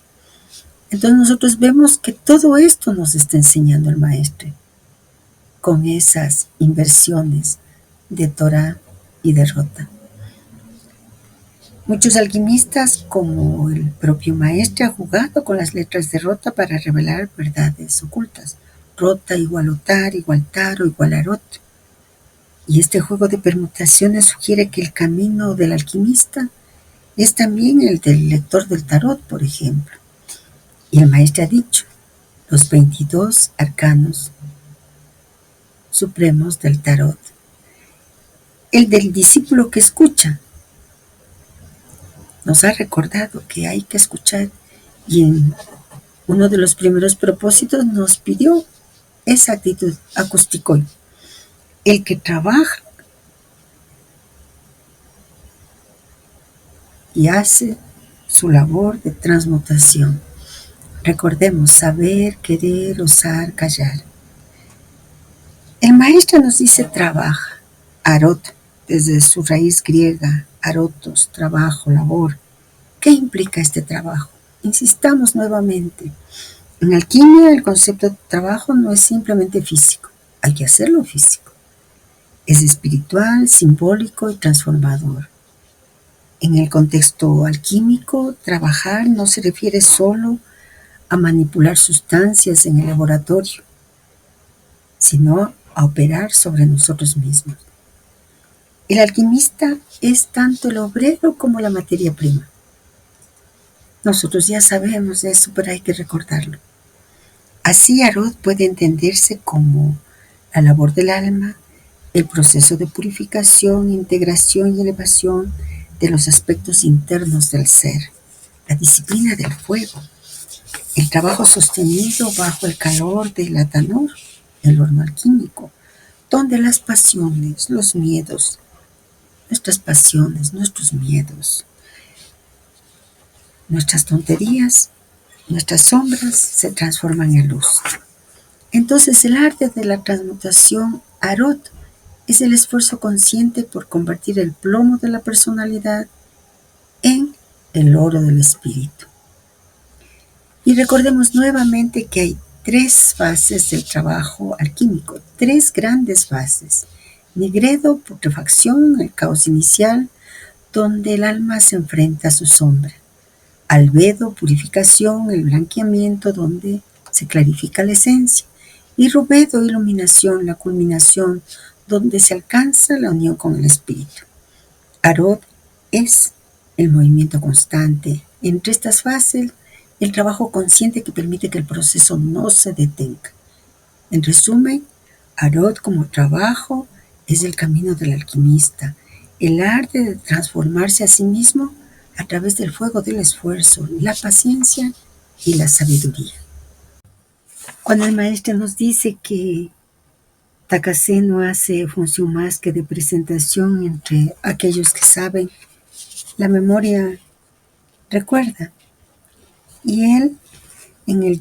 Entonces nosotros vemos que todo esto nos está enseñando el maestro con esas inversiones de Torah y de Rota. Muchos alquimistas, como el propio maestro, han jugado con las letras de Rota para revelar verdades ocultas. Rota igual Otar, igual Taro, igual Arot. Y este juego de permutaciones sugiere que el camino del alquimista es también el del lector del tarot, por ejemplo. Y el maestro ha dicho, los 22 arcanos supremos del tarot. El del discípulo que escucha nos ha recordado que hay que escuchar, y en uno de los primeros propósitos nos pidió esa actitud acústica. El que trabaja y hace su labor de transmutación. Recordemos, saber, querer, osar, callar. El maestro nos dice trabaja, arot, desde su raíz griega, arotos, trabajo, labor. ¿Qué implica este trabajo? Insistamos nuevamente. En alquimia el concepto de trabajo no es simplemente físico, hay que hacerlo físico. Es espiritual, simbólico y transformador. En el contexto alquímico, trabajar no se refiere solo a manipular sustancias en el laboratorio, sino a operar sobre nosotros mismos. El alquimista es tanto el obrero como la materia prima. Nosotros ya sabemos de eso, pero hay que recordarlo. Así Arot puede entenderse como la labor del alma, el proceso de purificación, integración y elevación de los aspectos internos del ser, la disciplina del fuego, el trabajo sostenido bajo el calor del atanor, el horno alquímico, donde las pasiones, los miedos, nuestras pasiones, nuestros miedos, nuestras tonterías, nuestras sombras se transforman en luz. Entonces el arte de la transmutación Arot es el esfuerzo consciente por convertir el plomo de la personalidad en el oro del espíritu. Y recordemos nuevamente que hay 3 fases del trabajo alquímico, 3 grandes fases. Nigredo, putrefacción, el caos inicial, donde el alma se enfrenta a su sombra. Albedo, purificación, el blanqueamiento, donde se clarifica la esencia. Y rubedo, iluminación, la culminación, donde se alcanza la unión con el espíritu. Arot es el movimiento constante. Entre estas fases, el trabajo consciente que permite que el proceso no se detenga. En resumen, Arot como trabajo es el camino del alquimista, el arte de transformarse a sí mismo a través del fuego del esfuerzo, la paciencia y la sabiduría. Cuando el maestro nos dice que Takase no hace función más que de presentación entre aquellos que saben, la memoria recuerda. Y él, en el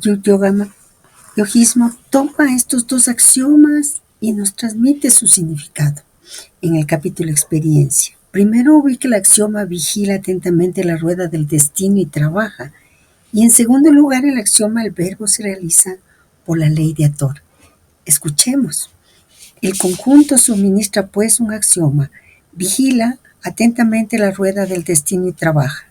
yogismo, toma estos 2 axiomas y nos transmite su significado. En el capítulo Experiencia, primero ubica el axioma vigila atentamente la rueda del destino y trabaja. Y en segundo lugar, el axioma el verbo se realiza por la ley de Ator. Escuchemos. El conjunto suministra pues un axioma. Vigila atentamente la rueda del destino y trabaja.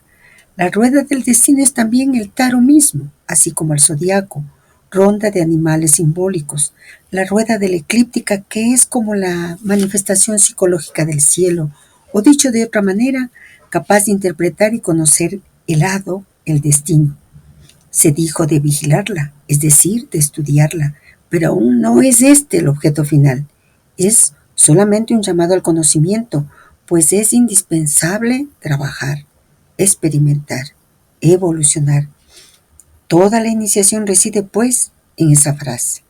La rueda del destino es también el taro mismo, así como el zodiaco, ronda de animales simbólicos. La rueda de la eclíptica, que es como la manifestación psicológica del cielo, o dicho de otra manera, capaz de interpretar y conocer el hado, el destino. Se dijo de vigilarla, es decir, de estudiarla, pero aún no es este el objeto final. Es solamente un llamado al conocimiento, pues es indispensable trabajar, experimentar, evolucionar. Toda la iniciación reside, pues, en esa frase.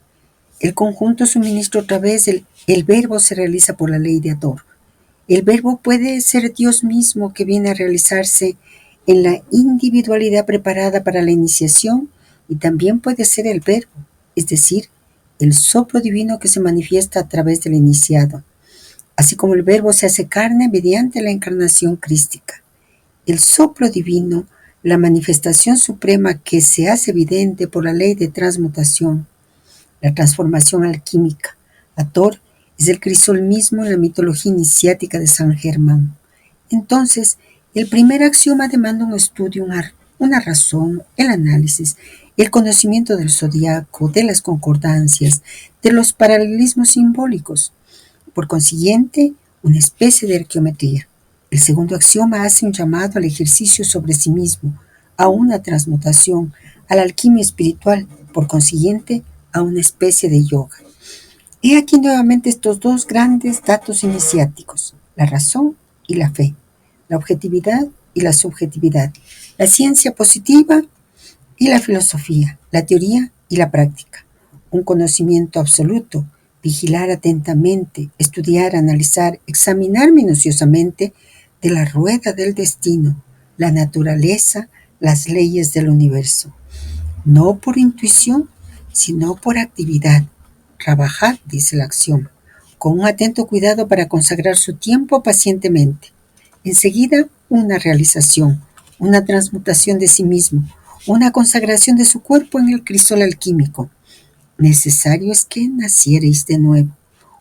El conjunto suministra otra vez el verbo se realiza por la ley de Ador. El verbo puede ser Dios mismo que viene a realizarse en la individualidad preparada para la iniciación y también puede ser el verbo, es decir, el soplo divino que se manifiesta a través del iniciado, así como el verbo se hace carne mediante la encarnación crística. El soplo divino, la manifestación suprema que se hace evidente por la ley de transmutación, la transformación alquímica. Hathor es el crisol mismo en la mitología iniciática de San Germán. Entonces, el primer axioma demanda un estudio, una razón, el análisis, el conocimiento del zodiaco, de las concordancias, de los paralelismos simbólicos. Por consiguiente, una especie de arqueometría. El segundo axioma hace un llamado al ejercicio sobre sí mismo, a una transmutación, a la alquimia espiritual, por consiguiente, a una especie de yoga. He aquí nuevamente estos dos grandes datos iniciáticos, la razón y la fe, la objetividad y la subjetividad, la ciencia positiva y la filosofía, la teoría y la práctica. Un conocimiento absoluto, vigilar atentamente, estudiar, analizar, examinar minuciosamente de la rueda del destino, la naturaleza, las leyes del universo. No por intuición, sino por actividad. Trabajar, dice el axioma, con un atento cuidado para consagrar su tiempo pacientemente. Enseguida, una realización, una transmutación de sí mismo, una consagración de su cuerpo en el crisol alquímico. Necesario es que nacierais de nuevo,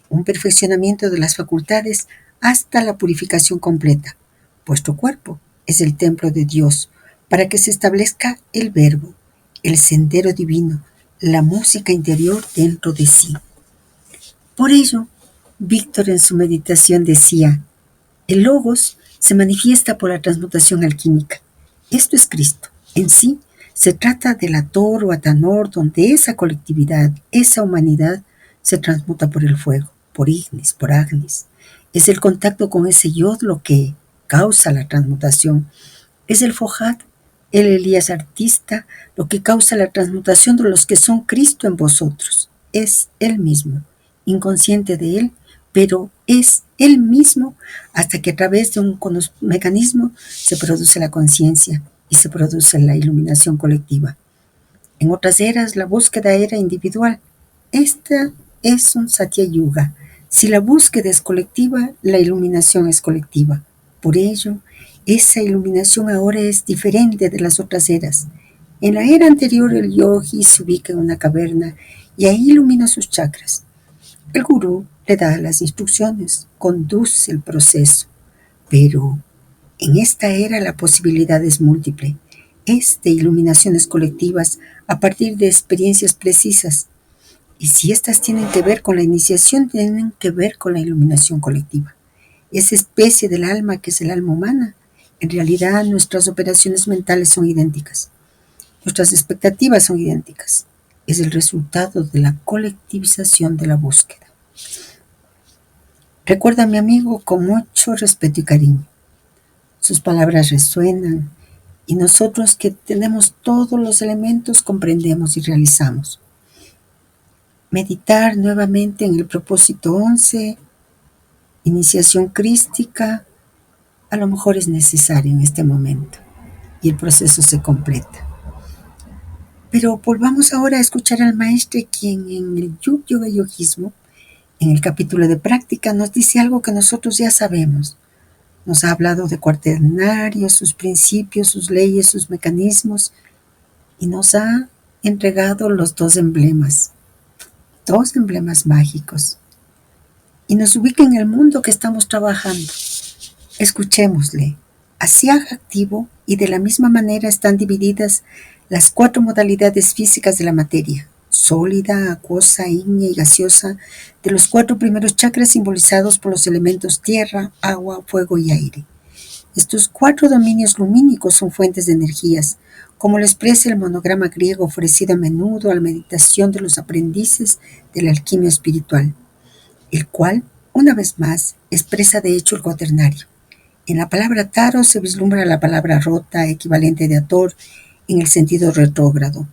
un perfeccionamiento de las facultades hasta la purificación completa. Vuestro cuerpo es el templo de Dios, para que se establezca el verbo, el sendero divino, la música interior dentro de sí. Por ello, Víctor en su meditación decía, el logos se manifiesta por la transmutación alquímica. Esto es Cristo. En sí, se trata del Hathor o Atanor, donde esa colectividad, esa humanidad, se transmuta por el fuego, por Ignis, por Agnis. Es el contacto con ese Yod lo que causa la transmutación. Es el Fojat, el Elías artista, lo que causa la transmutación de los que son Cristo en vosotros. Es Él mismo, inconsciente de Él, pero es Él mismo hasta que a través de un mecanismo se produce la conciencia y se produce la iluminación colectiva. En otras eras la búsqueda era individual. Esta es un Satya Yuga. Si la búsqueda es colectiva, la iluminación es colectiva. Por ello, esa iluminación ahora es diferente de las otras eras. En la era anterior el yogi se ubica en una caverna y ahí ilumina sus chakras. El gurú le da las instrucciones, conduce el proceso, pero en esta era la posibilidad es múltiple, es de iluminaciones colectivas a partir de experiencias precisas, y si éstas tienen que ver con la iniciación, tienen que ver con la iluminación colectiva. Esa especie del alma que es el alma humana, en realidad nuestras operaciones mentales son idénticas, nuestras expectativas son idénticas, es el resultado de la colectivización de la búsqueda. Recuerda a mi amigo con mucho respeto y cariño. Sus palabras resuenan y nosotros que tenemos todos los elementos comprendemos y realizamos. Meditar nuevamente en el propósito 11, iniciación crística, a lo mejor es necesario en este momento y el proceso se completa. Pero volvamos ahora a escuchar al maestro quien en el Yoga Yogismo, en el capítulo de práctica, nos dice algo que nosotros ya sabemos. Nos ha hablado de cuaternarios, sus principios, sus leyes, sus mecanismos, y nos ha entregado los dos emblemas mágicos, y nos ubica en el mundo que estamos trabajando. Escuchémosle. Así activo y de la misma manera están divididas las 4 modalidades físicas de la materia, sólida, acuosa, ígnea y gaseosa, de los 4 primeros chakras simbolizados por los elementos tierra, agua, fuego y aire. Estos 4 dominios lumínicos son fuentes de energías, como lo expresa el monograma griego ofrecido a menudo a la meditación de los aprendices de la alquimia espiritual, el cual, una vez más, expresa de hecho el cuaternario. En la palabra taro se vislumbra la palabra rota, equivalente de Hathor, en el sentido retrógrado.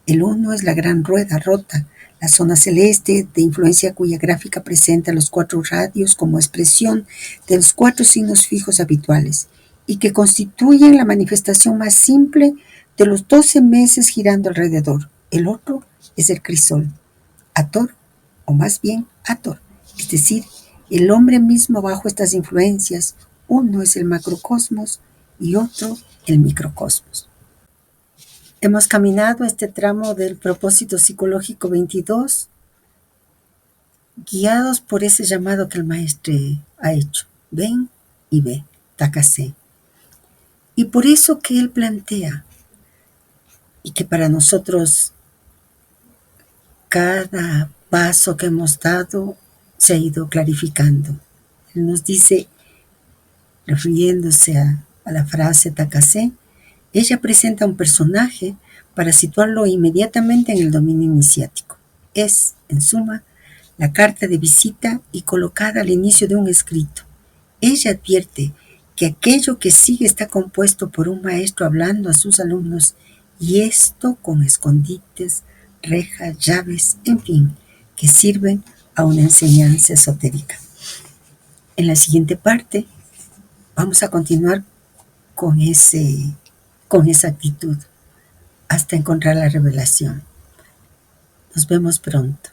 El uno es la gran rueda rota, la zona celeste de influencia cuya gráfica presenta los 4 radios como expresión de los 4 signos fijos habituales y que constituyen la manifestación más simple de los 12 meses girando alrededor. El otro es el crisol, Hathor, o más bien Hathor, es decir, el hombre mismo bajo estas influencias. Uno es el macrocosmos y otro el microcosmos. Hemos caminado este tramo del propósito psicológico 22, guiados por ese llamado que el maestre ha hecho. Ven y ve, Takase. Y por eso que él plantea, y que para nosotros cada paso que hemos dado se ha ido clarificando. Él nos dice, refiriéndose a la frase Takase, ella presenta un personaje para situarlo inmediatamente en el dominio iniciático. Es, en suma, la carta de visita y colocada al inicio de un escrito. Ella advierte que aquello que sigue está compuesto por un maestro hablando a sus alumnos, y esto con escondites, rejas, llaves, en fin, que sirven a una enseñanza esotérica. En la siguiente parte vamos a continuar con esa actitud hasta encontrar la revelación. Nos vemos pronto.